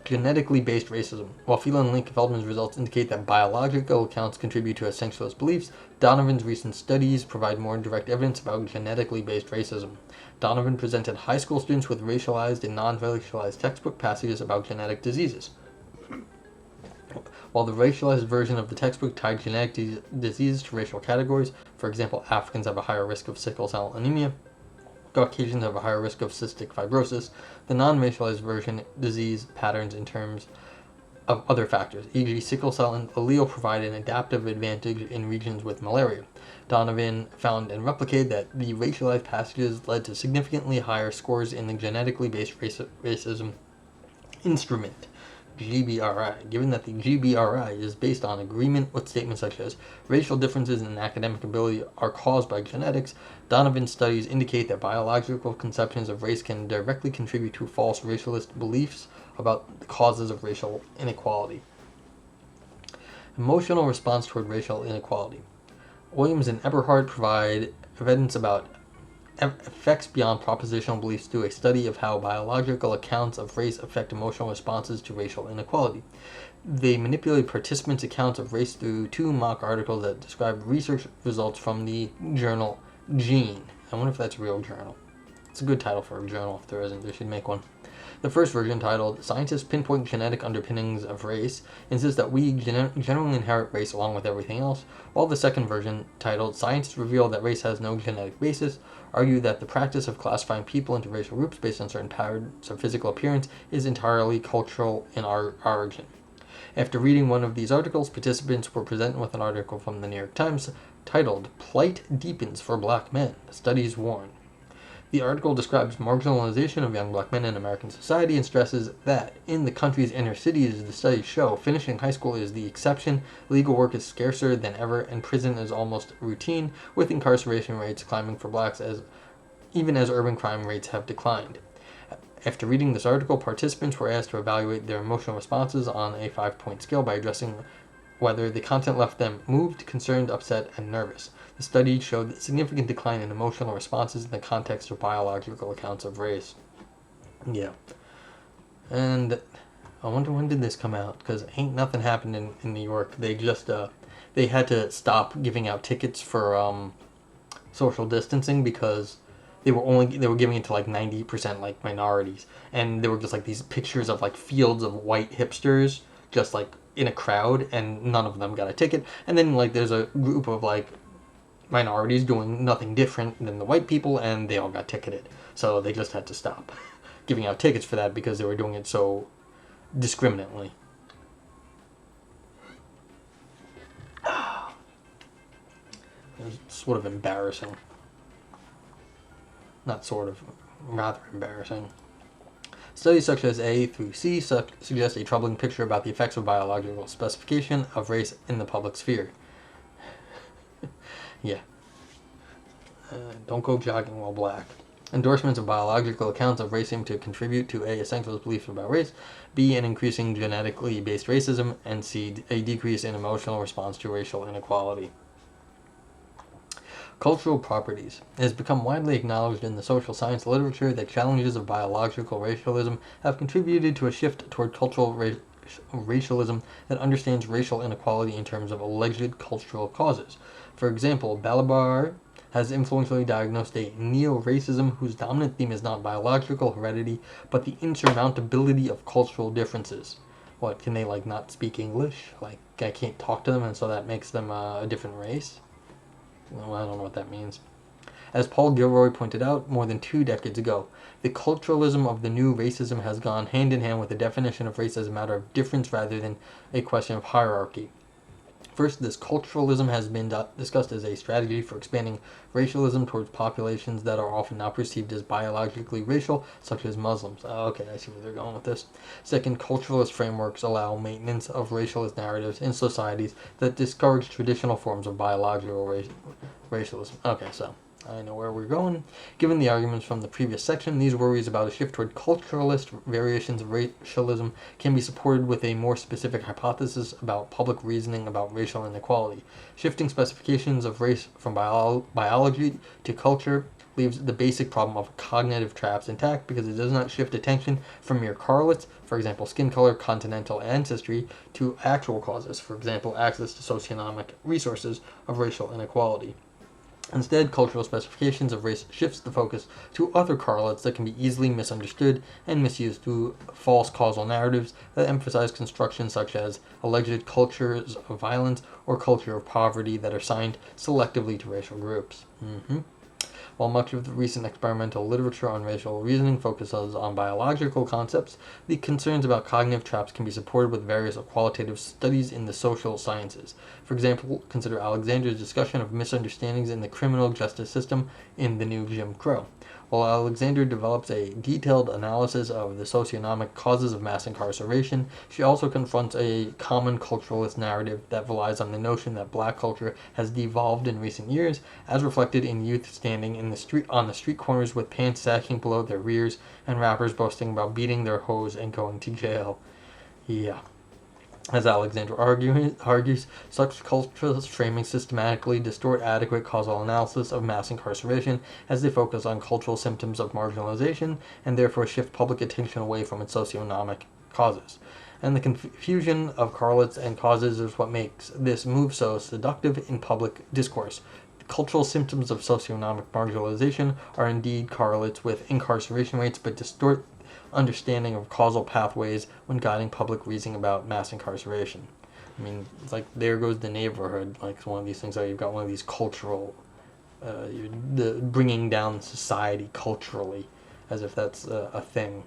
Speaker 1: Genetically based racism. While Phelan, Link, and Feldman's results indicate that biological accounts contribute to essentialist beliefs, Donovan's recent studies provide more direct evidence about genetically based racism. Donovan presented high school students with racialized and non-racialized textbook passages about genetic diseases. While the racialized version of the textbook tied genetic diseases to racial categories, for example, Africans have a higher risk of sickle cell anemia, Caucasians have a higher risk of cystic fibrosis, the non-racialized version disease patterns in terms of other factors, e.g. sickle cell and allele provide an adaptive advantage in regions with malaria. Donovan found and replicated that the racialized passages led to significantly higher scores in the genetically based racism instrument, GBRI, given that the GBRI is based on agreement with statements such as racial differences in academic ability are caused by genetics. Donovan's studies indicate that biological conceptions of race can directly contribute to false racialist beliefs about the causes of racial inequality. Emotional response toward racial inequality. Williams and Eberhardt provide evidence about effects beyond propositional beliefs through a study of how biological accounts of race affect emotional responses to racial inequality. They manipulate participants' accounts of race through 2 mock articles that describe research results from the journal Gene. I wonder if that's a real journal. It's a good title for a journal. If there isn't, they should make one. The first version, titled Scientists Pinpoint Genetic Underpinnings of Race, insists that we generally inherit race along with everything else, while the second version, titled Scientists Reveal That Race Has No Genetic Basis, argue that the practice of classifying people into racial groups based on certain patterns of physical appearance is entirely cultural in our origin. After reading one of these articles, participants were presented with an article from the New York Times titled Plight Deepens for Black Men, Studies Warn. The article describes marginalization of young black men in American society and stresses that, in the country's inner cities, the studies show, finishing high school is the exception, legal work is scarcer than ever, and prison is almost routine, with incarceration rates climbing for blacks even as urban crime rates have declined. After reading this article, participants were asked to evaluate their emotional responses on a 5-point scale by addressing whether the content left them moved, concerned, upset, and nervous. The study showed a significant decline in emotional responses in the context of biological accounts of race. Yeah. And I wonder when did this come out, because ain't nothing happened in New York. They just, they had to stop giving out tickets for social distancing because they were giving it to like 90% like minorities. And there were just like these pictures of like fields of white hipsters just like in a crowd, and none of them got a ticket. And then like there's a group of like minorities doing nothing different than the white people, and they all got ticketed. So they just had to stop giving out tickets for that because they were doing it so discriminately. It was sort of embarrassing. Not sort of, rather embarrassing. Studies such as A through C suggest a troubling picture about the effects of biological specification of race in the public sphere. Yeah. Don't go jogging while black. Endorsements of biological accounts of race seem to contribute to A, essentialist beliefs about race, B, an increasing genetically based racism, and C, a decrease in emotional response to racial inequality. Cultural properties. It has become widely acknowledged in the social science literature that challenges of biological racialism have contributed to a shift toward cultural racialism that understands racial inequality in terms of alleged cultural causes. For example, Balabar has influentially diagnosed a neo-racism whose dominant theme is not biological heredity, but the insurmountability of cultural differences. What, can they like not speak English? Like I can't talk to them, and so that makes them a different race? Well, I don't know what that means. As Paul Gilroy pointed out more than 2 decades ago, the culturalism of the new racism has gone hand in hand with the definition of race as a matter of difference rather than a question of hierarchy. First, this culturalism has been discussed as a strategy for expanding racialism towards populations that are often not perceived as biologically racial, such as Muslims. Okay, I see where they're going with this. Second, culturalist frameworks allow maintenance of racialist narratives in societies that discourage traditional forms of biological racialism. Okay, so I know where we're going. Given the arguments from the previous section, these worries about a shift toward culturalist variations of racialism can be supported with a more specific hypothesis about public reasoning about racial inequality. Shifting specifications of race from biology to culture leaves the basic problem of cognitive traps intact because it does not shift attention from mere correlates, for example, skin color, continental ancestry, to actual causes, for example, access to socioeconomic resources of racial inequality. Instead, cultural specifications of race shifts the focus to other correlates that can be easily misunderstood and misused through false causal narratives that emphasize constructions such as alleged cultures of violence or culture of poverty that are assigned selectively to racial groups. While much of the recent experimental literature on racial reasoning focuses on biological concepts, the concerns about cognitive traps can be supported with various qualitative studies in the social sciences. For example, consider Alexander's discussion of misunderstandings in the criminal justice system in The New Jim Crow. While Alexander develops a detailed analysis of the socioeconomic causes of mass incarceration, she also confronts a common culturalist narrative that relies on the notion that black culture has devolved in recent years, as reflected in youth standing on the street corners with pants sagging below their rears and rappers boasting about beating their hoes and going to jail. Yeah. As Alexander argues, such culturalist framing systematically distort adequate causal analysis of mass incarceration as they focus on cultural symptoms of marginalization and therefore shift public attention away from its socioeconomic causes. And the confusion of correlates and causes is what makes this move so seductive in public discourse. The cultural symptoms of socioeconomic marginalization are indeed correlates with incarceration rates, but distort understanding of causal pathways when guiding public reasoning about mass incarceration. I mean, it's like there goes the neighborhood. Like it's one of these things that you've got one of these cultural, the bringing down society culturally, as if that's a thing.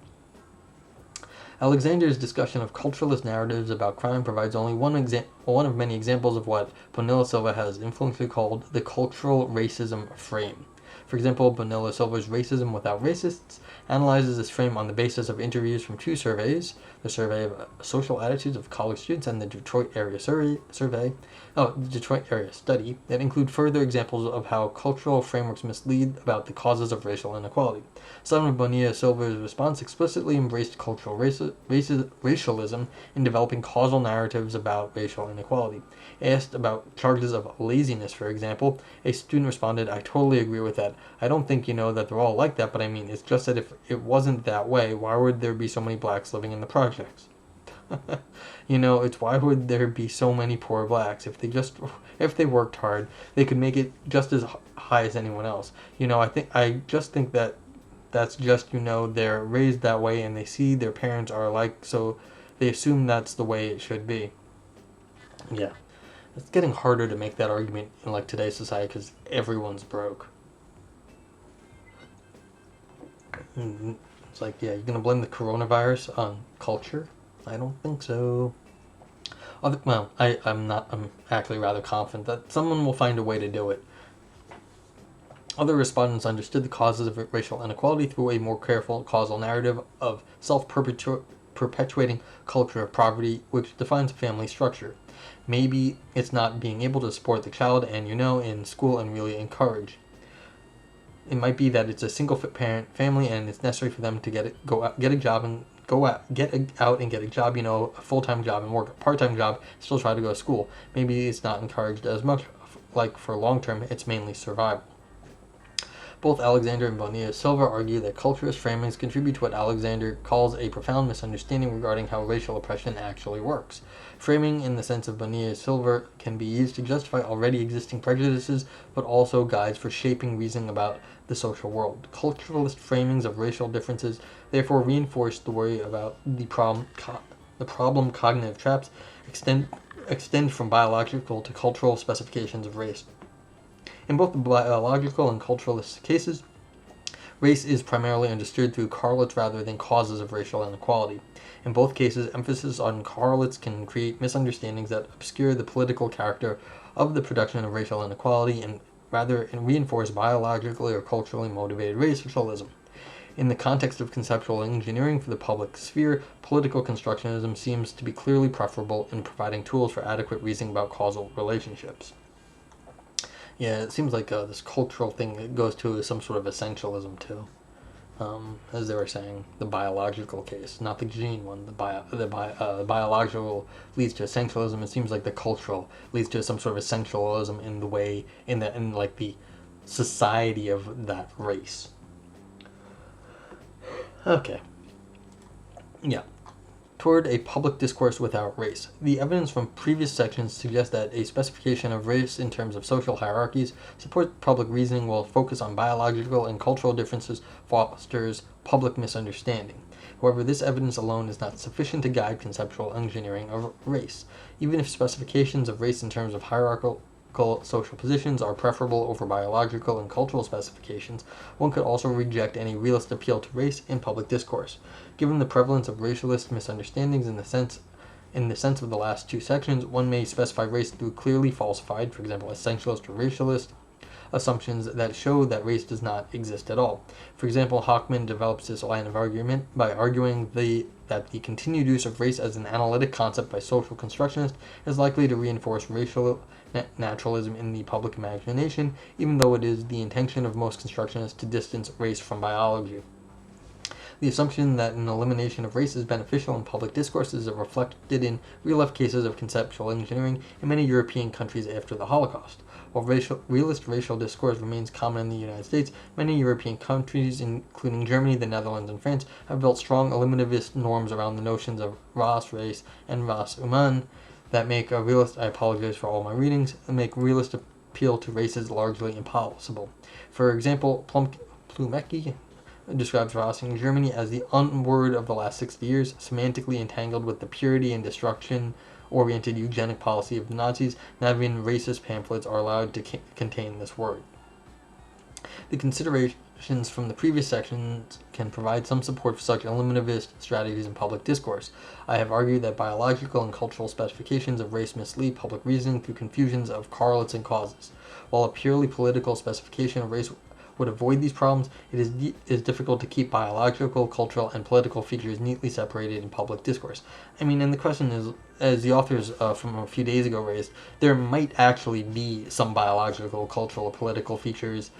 Speaker 1: Alexander's discussion of culturalist narratives about crime provides only one of many examples of what Bonilla Silva has influentially called the cultural racism frame. For example, Bonilla Silva's Racism Without Racists analyzes this frame on the basis of interviews from two surveys, the survey of social attitudes of college students and the Detroit area Detroit area study, that include further examples of how cultural frameworks mislead about the causes of racial inequality. Some of Bonilla Silva's response explicitly embraced cultural racialism in developing causal narratives about racial inequality. Asked about charges of laziness, for example, a student responded, "I totally agree with that. I don't think, that they're all like that, but I mean, it's just that if it wasn't that way, why would there be so many blacks living in the projects?" It's why would there be so many poor blacks? If they worked hard, they could make it just as high as anyone else. I just think that that's just, they're raised that way and they see their parents are alike, so they assume that's the way it should be. Yeah. It's getting harder to make that argument in today's society because everyone's broke. It's like, yeah, you're gonna blame the coronavirus on culture? I don't think so. I'm actually rather confident that someone will find a way to do it. Other respondents understood the causes of racial inequality through a more careful causal narrative of self-perpetuating culture of poverty, which defines family structure. Maybe it's not being able to support the child and in school and really encourage. It might be that it's a single parent family and it's necessary for them to get out and get a job, a full-time job, and work a part-time job, still try to go to school. Maybe it's not encouraged as much, like for long-term, it's mainly survival. Both Alexander and Bonilla Silva argue that culturist framings contribute to what Alexander calls a profound misunderstanding regarding how racial oppression actually works. Framing, in the sense of Bonilla Silva, can be used to justify already existing prejudices, but also guides for shaping reasoning about the social world. Culturalist framings of racial differences therefore reinforce the worry about the problem cognitive traps extend from biological to cultural specifications of race. In both the biological and culturalist cases, race is primarily understood through correlates rather than causes of racial inequality. In both cases, emphasis on correlates can create misunderstandings that obscure the political character of the production of racial inequality and reinforce biologically or culturally motivated racialism. In the context of conceptual engineering for the public sphere, political constructionism seems to be clearly preferable in providing tools for adequate reasoning about causal relationships. Yeah, it seems like this cultural thing that goes to some sort of essentialism too. As they were saying, the biological case, not the gene one. The biological leads to essentialism. It seems like the cultural leads to some sort of essentialism in the society of that race. Okay. Yeah. Toward a public discourse without race. The evidence from previous sections suggests that a specification of race in terms of social hierarchies supports public reasoning while focus on biological and cultural differences fosters public misunderstanding. However, this evidence alone is not sufficient to guide conceptual engineering of race. Even if specifications of race in terms of hierarchical social positions are preferable over biological and cultural specifications, one could also reject any realist appeal to race in public discourse. Given the prevalence of racialist misunderstandings in the sense of the last two sections, one may specify race through clearly falsified, for example, essentialist or racialist, assumptions that show that race does not exist at all. For example, Hockman develops this line of argument by arguing that the continued use of race as an analytic concept by social constructionists is likely to reinforce racial naturalism in the public imagination, even though it is the intention of most constructionists to distance race from biology. The assumption that an elimination of race is beneficial in public discourse is reflected in real-life cases of conceptual engineering in many European countries after the Holocaust. While realist racial discourse remains common in the United States, many European countries, including Germany, the Netherlands, and France, have built strong eliminativist norms around the notions of Ras, race, and Ras human that make a realist, I apologize for all my readings, make realist appeal to races largely impossible. For example, Plumecki describes Ras in Germany as the unword of the last 60 years, semantically entangled with the purity and destruction-oriented eugenic policy of the Nazis. Not even racist pamphlets are allowed to contain this word. The considerations from the previous sections can provide some support for such eliminativist strategies in public discourse. I have argued that biological and cultural specifications of race mislead public reasoning through confusions of correlates and causes. While a purely political specification of race would avoid these problems, it is difficult to keep biological, cultural, and political features neatly separated in public discourse. I mean, and the question is, as the authors from a few days ago raised, there might actually be some biological, cultural, or political features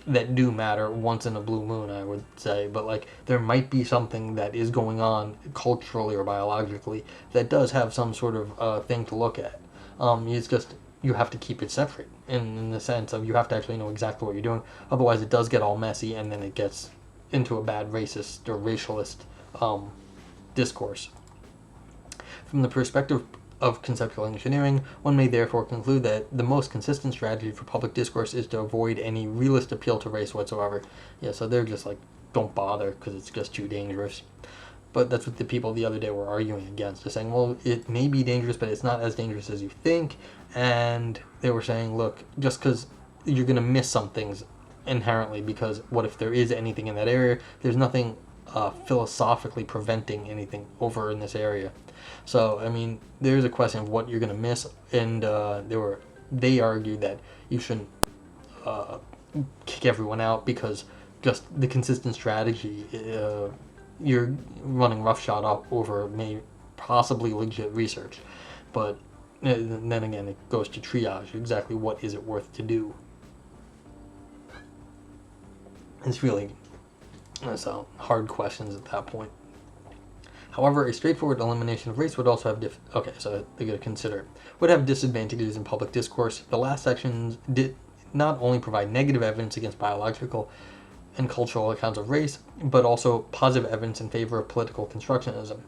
Speaker 1: that do matter once in a blue moon, I would say, but like there might be something that is going on culturally or biologically that does have some sort of thing to look at. It's just you have to keep it separate in the sense of you have to actually know exactly what you're doing. Otherwise, it does get all messy, and then it gets into a bad racist or racialist discourse. From the perspective of conceptual engineering, one may therefore conclude that the most consistent strategy for public discourse is to avoid any realist appeal to race whatsoever. Yeah, so they're just like, don't bother because it's just too dangerous. But that's what the people the other day were arguing against. They're saying, well, it may be dangerous, but it's not as dangerous as you think. And they were saying, look, just because you're going to miss some things inherently, because what if there is anything in that area? There's nothing philosophically preventing anything over in this area. So, I mean, there's a question of what you're going to miss. And they argued that you shouldn't kick everyone out because just the consistent strategy you're running roughshod over possibly legit research. But then again, it goes to triage. Exactly what is it worth to do? It's really hard questions at that point. However, a straightforward elimination of race would also have would have disadvantages in public discourse. The last sections did not only provide negative evidence against biological and cultural accounts of race, but also positive evidence in favor of political constructionism.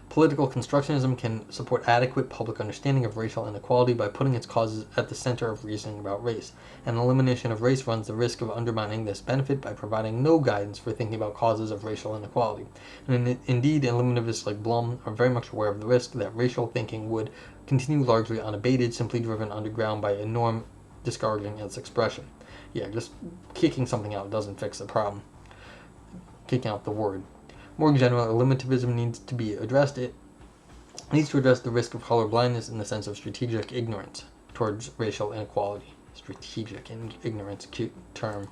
Speaker 1: Political constructionism can support adequate public understanding of racial inequality by putting its causes at the center of reasoning about race. An elimination of race runs the risk of undermining this benefit by providing no guidance for thinking about causes of racial inequality. And indeed, eliminativists like Blum are very much aware of the risk that racial thinking would continue largely unabated, simply driven underground by a norm discouraging its expression. Yeah, just kicking something out doesn't fix the problem. Kicking out the word. More in general, eliminativism needs to be addressed. It needs to address the risk of color blindness in the sense of strategic ignorance towards racial inequality. Strategic ignorance, cute term.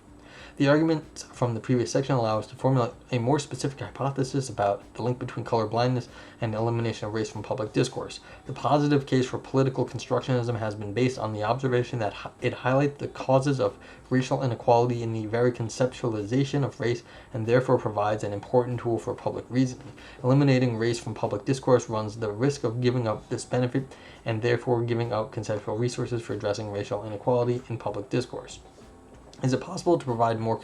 Speaker 1: The arguments from the previous section allow us to formulate a more specific hypothesis about the link between color blindness and elimination of race from public discourse. The positive case for political constructionism has been based on the observation that it highlights the causes of racial inequality in the very conceptualization of race and therefore provides an important tool for public reasoning. Eliminating race from public discourse runs the risk of giving up this benefit and therefore giving up conceptual resources for addressing racial inequality in public discourse. Is it possible to provide more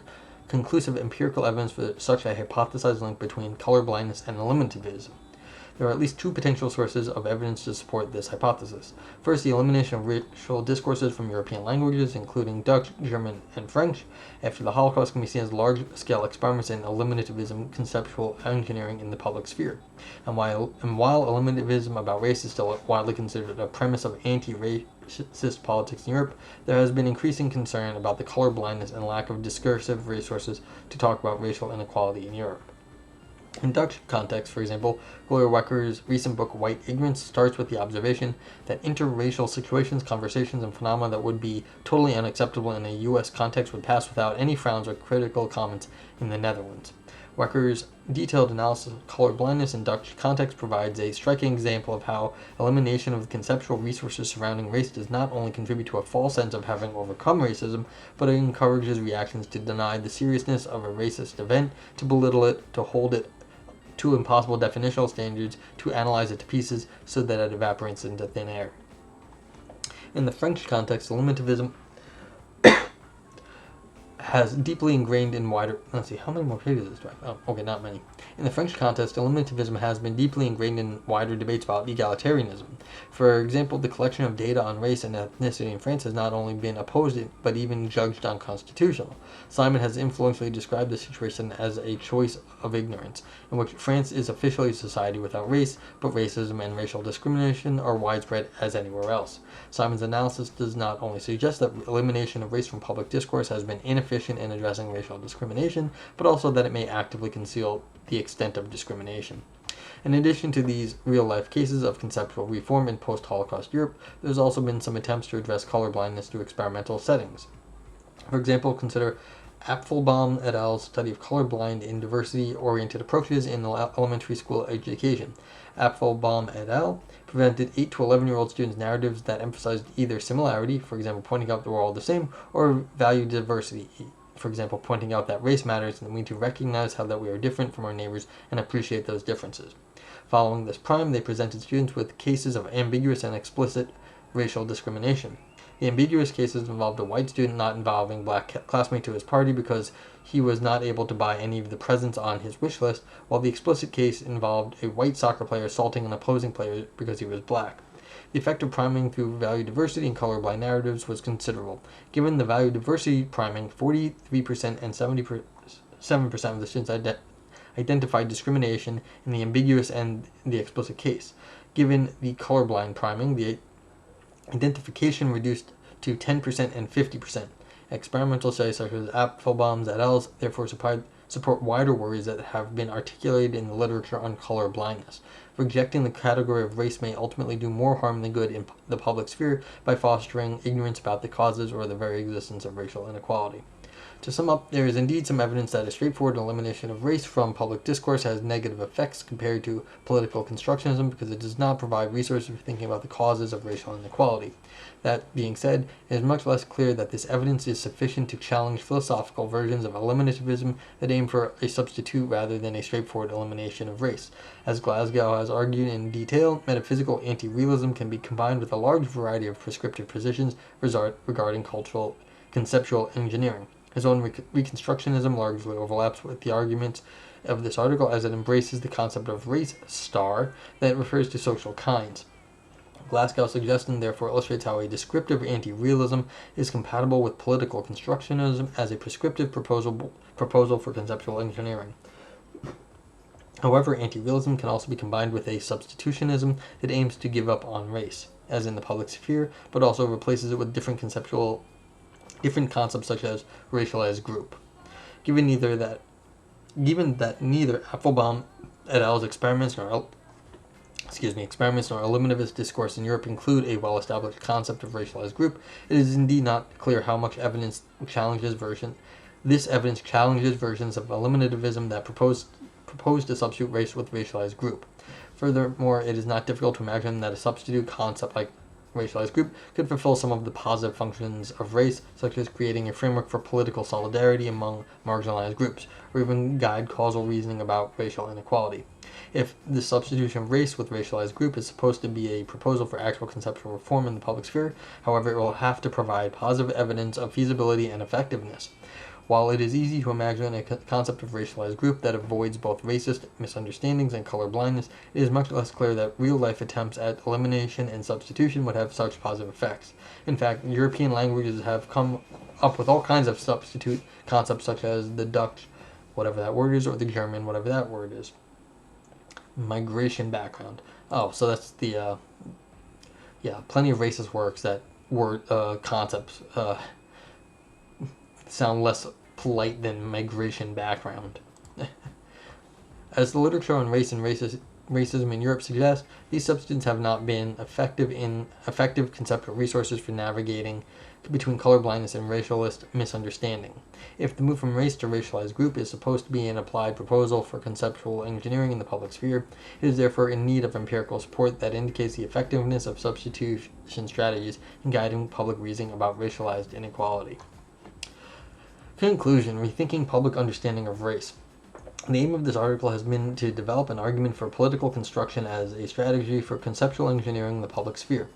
Speaker 1: conclusive empirical evidence for such a hypothesized link between color blindness and eliminativism? There are at least two potential sources of evidence to support this hypothesis. First, the elimination of racial discourses from European languages, including Dutch, German, and French, after the Holocaust can be seen as large-scale experiments in eliminativism conceptual engineering in the public sphere. And while eliminativism about race is still widely considered a premise of anti-racist politics in Europe, there has been increasing concern about the color blindness and lack of discursive resources to talk about racial inequality in Europe. In Dutch context, for example, Gloria Wecker's recent book White Ignorance starts with the observation that interracial situations, conversations, and phenomena that would be totally unacceptable in a U.S. context would pass without any frowns or critical comments in the Netherlands. Wecker's detailed analysis of color blindness in Dutch context provides a striking example of how elimination of the conceptual resources surrounding race does not only contribute to a false sense of having overcome racism, but it encourages reactions to deny the seriousness of a racist event, to belittle it, to hold it to impossible definitional standards, to analyze it to pieces so that it evaporates into thin air. In the French context, eliminativism has deeply ingrained in wider... Let's see, how many more pages do I have? Oh, okay, not many. In the French context, eliminativism has been deeply ingrained in wider debates about egalitarianism. For example, the collection of data on race and ethnicity in France has not only been opposed, but even judged unconstitutional. Simon has influentially described the situation as a choice of ignorance, in which France is officially a society without race, but racism and racial discrimination are widespread as anywhere else. Simon's analysis does not only suggest that elimination of race from public discourse has been inefficient in addressing racial discrimination, but also that it may actively conceal the extent of discrimination. In addition to these real-life cases of conceptual reform in post-Holocaust Europe, there's also been some attempts to address colorblindness through experimental settings. For example, consider Apfelbaum et al.'s study of colorblind in diversity-oriented approaches in elementary school education. Apfelbaum et al. Presented 8 to 11-year-old students narratives that emphasized either similarity, for example, pointing out that we're all the same, or valued diversity, for example, pointing out that race matters and we need to recognize how that we are different from our neighbors and appreciate those differences. Following this prime, they presented students with cases of ambiguous and explicit racial discrimination. The ambiguous cases involved a white student not involving black classmate to his party because he was not able to buy any of the presents on his wish list, while the explicit case involved a white soccer player assaulting an opposing player because he was black. The effect of priming through value diversity and colorblind narratives was considerable. Given the value diversity priming, 43% and 77% of the students identified discrimination in the ambiguous and the explicit case. Given the colorblind priming, the identification reduced to 10% and 50%. Experimental studies such as Apfelbaum's et al. Therefore support wider worries that have been articulated in the literature on color blindness. Rejecting the category of race may ultimately do more harm than good in the public sphere by fostering ignorance about the causes or the very existence of racial inequality. To sum up, there is indeed some evidence that a straightforward elimination of race from public discourse has negative effects compared to political constructionism because it does not provide resources for thinking about the causes of racial inequality. That being said, it is much less clear that this evidence is sufficient to challenge philosophical versions of eliminativism that aim for a substitute rather than a straightforward elimination of race. As Glasgow has argued in detail, metaphysical anti-realism can be combined with a large variety of prescriptive positions regarding conceptual engineering. His own Reconstructionism largely overlaps with the arguments of this article as it embraces the concept of race star that refers to social kinds. Glasgow's suggestion therefore illustrates how a descriptive anti-realism is compatible with political constructionism as a prescriptive proposal for conceptual engineering. However, anti-realism can also be combined with a substitutionism that aims to give up on race, as in the public sphere, but also replaces it with different concepts such as racialized group. Given that neither Apfelbaum et al.'s experiments nor eliminativist discourse in Europe include a well-established concept of racialized group, it is indeed not clear how much evidence challenges versions of eliminativism that propose to substitute race with racialized group. Furthermore, it is not difficult to imagine that a substitute concept like racialized group could fulfill some of the positive functions of race, such as creating a framework for political solidarity among marginalized groups, or even guide causal reasoning about racial inequality. If the substitution of race with racialized group is supposed to be a proposal for actual conceptual reform in the public sphere, however, it will have to provide positive evidence of feasibility and effectiveness. While it is easy to imagine a concept of racialized group that avoids both racist misunderstandings and color blindness, it is much less clear that real-life attempts at elimination and substitution would have such positive effects. In fact, European languages have come up with all kinds of substitute concepts such as the Dutch, whatever that word is, or the German, whatever that word is. Migration background. Oh, so that's the, plenty of racist works that concepts sound less polite than migration background. As the literature on race and racism in Europe suggests, these substitutes have not been effective conceptual resources for navigating between colorblindness and racialist misunderstanding. If the move from race to racialized group is supposed to be an applied proposal for conceptual engineering in the public sphere, it is therefore in need of empirical support that indicates the effectiveness of substitution strategies in guiding public reasoning about racialized inequality. Conclusion: rethinking public understanding of race. The aim of this article has been to develop an argument for political construction as a strategy for conceptual engineering the public sphere.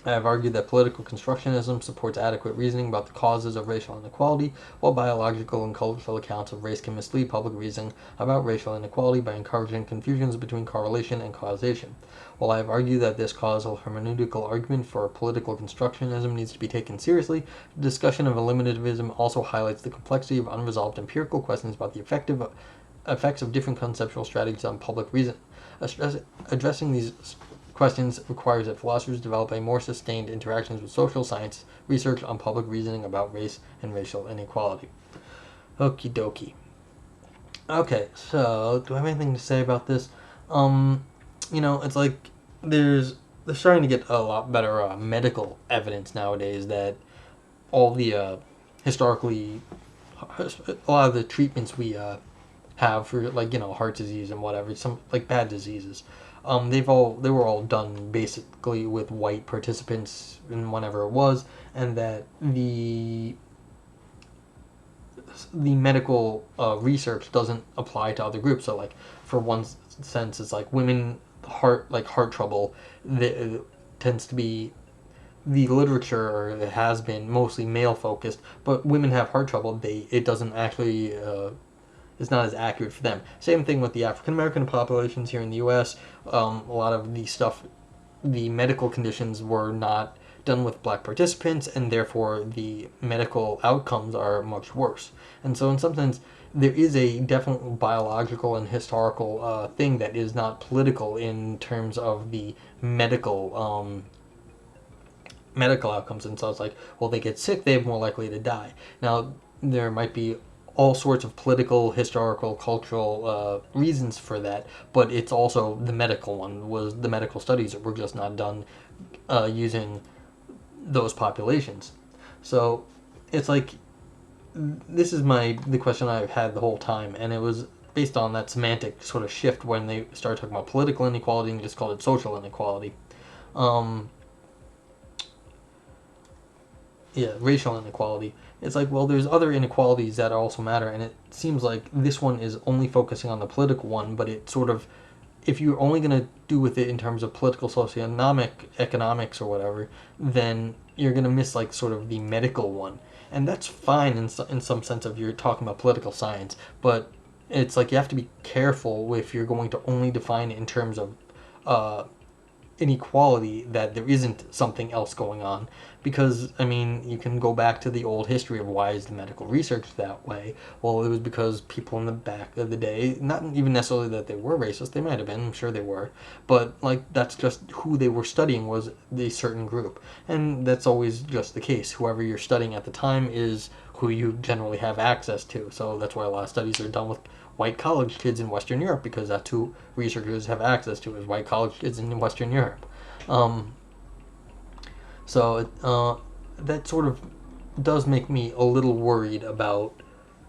Speaker 1: I have argued that political constructionism supports adequate reasoning about the causes of racial inequality, while biological and cultural accounts of race can mislead public reasoning about racial inequality by encouraging confusions between correlation and causation. While I have argued that this causal hermeneutical argument for political constructionism needs to be taken seriously, the discussion of eliminativism also highlights the complexity of unresolved empirical questions about the effects of different conceptual strategies on public reason. Addressing these questions requires that philosophers develop a more sustained interactions with social science research on public reasoning about race and racial inequality. Okie dokie. Okay, so do I have anything to say about this? It's like they're starting to get a lot better medical evidence nowadays that all the historically a lot of the treatments we have for heart disease and whatever, some like bad diseases, they were all done basically with white participants in whenever it was, and that the medical research doesn't apply to other groups. So like for one sense, it's like women heart trouble tends to be the literature, or it has been mostly male focused, but women have heart trouble, it doesn't actually it's not as accurate for them. Same thing with the African American populations here in the U.S. A lot of the medical conditions were not done with black participants, and therefore the medical outcomes are much worse. And so in some sense, there is a definite biological and historical thing that is not political in terms of the medical outcomes. And so it's like, well, they get sick, they're more likely to die. Now, there might be all sorts of political, historical, cultural reasons for that, but it's also the medical one, was the medical studies that were just not done using those populations. So it's like, this is the question I've had the whole time, and it was based on that semantic sort of shift when they started talking about political inequality and just called it social inequality. Racial inequality. It's like, well, there's other inequalities that also matter, and it seems like this one is only focusing on the political one, but it sort of, if you're only going to do with it in terms of political, economics or whatever, then you're going to miss like sort of the medical one. And that's fine in some sense if you're talking about political science, but it's like you have to be careful if you're going to only define it in terms of inequality, that there isn't something else going on. Because, I mean, you can go back to the old history of why is the medical research that way. Well, it was because people in the back of the day, not even necessarily that they were racist, they might have been, I'm sure they were, but like that's just who they were studying, was the certain group. And that's always just the case. Whoever you're studying at the time is who you generally have access to. So that's why a lot of studies are done with white college kids in Western Europe, because that's who researchers have access to, is white college kids in Western Europe. So that sort of does make me a little worried about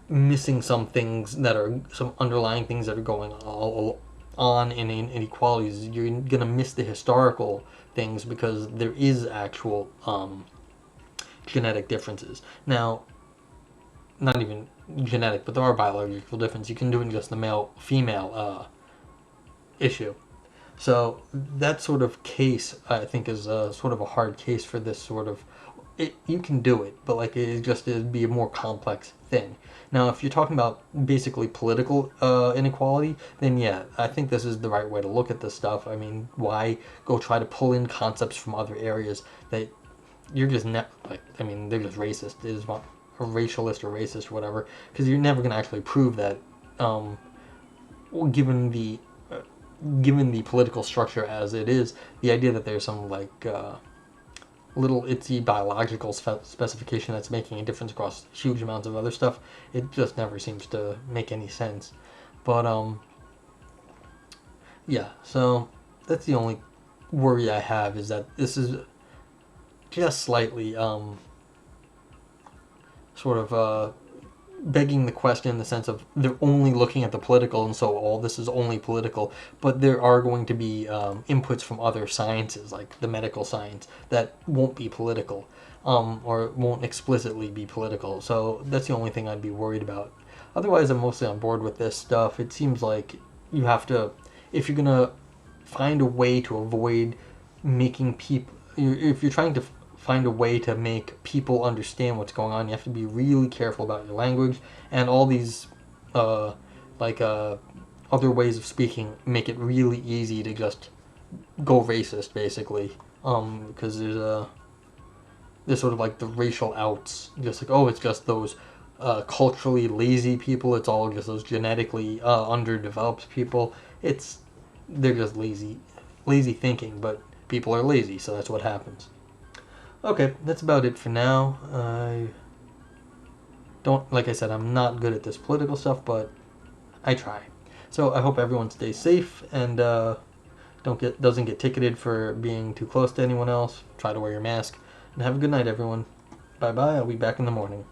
Speaker 1: missing some things that are, some underlying things that are going on in inequalities. You're going to miss the historical things because there is actual genetic differences. Now, not even genetic, but there are biological differences. You can do it in just the male-female issue. So that sort of case, I think, is sort of a hard case for this sort of. You can do it, but like it'd be a more complex thing. Now, if you're talking about basically political inequality, then yeah, I think this is the right way to look at this stuff. I mean, why go try to pull in concepts from other areas that you're just they're just racist, is a racialist or racist or whatever, because you're never going to actually prove that, given the political structure as it is, the idea that there's some little itsy biological specification that's making a difference across huge amounts of other stuff, it just never seems to make any sense. But Yeah, so that's the only worry I have, is that this is just slightly sort of begging the question in the sense of they're only looking at the political, and so all this is only political. But there are going to be inputs from other sciences, like the medical science, that won't be political, or won't explicitly be political. So that's the only thing I'd be worried about. Otherwise, I'm mostly on board with this stuff. It seems like you have to, if you're gonna find a way to avoid making people, if you're trying to find a way to make people understand what's going on, you have to be really careful about your language, and all these uh, like other ways of speaking make it really easy to just go racist, basically, because there's sort of like the racial outs, just like, oh, it's just those culturally lazy people, it's all just those genetically underdeveloped people. They're just lazy thinking, but people are lazy, so that's what happens. Okay, that's about it for now. I don't, like I said, I'm not good at this political stuff, but I try. So I hope everyone stays safe and doesn't get ticketed for being too close to anyone else. Try to wear your mask, and have a good night, everyone. Bye bye. I'll be back in the morning.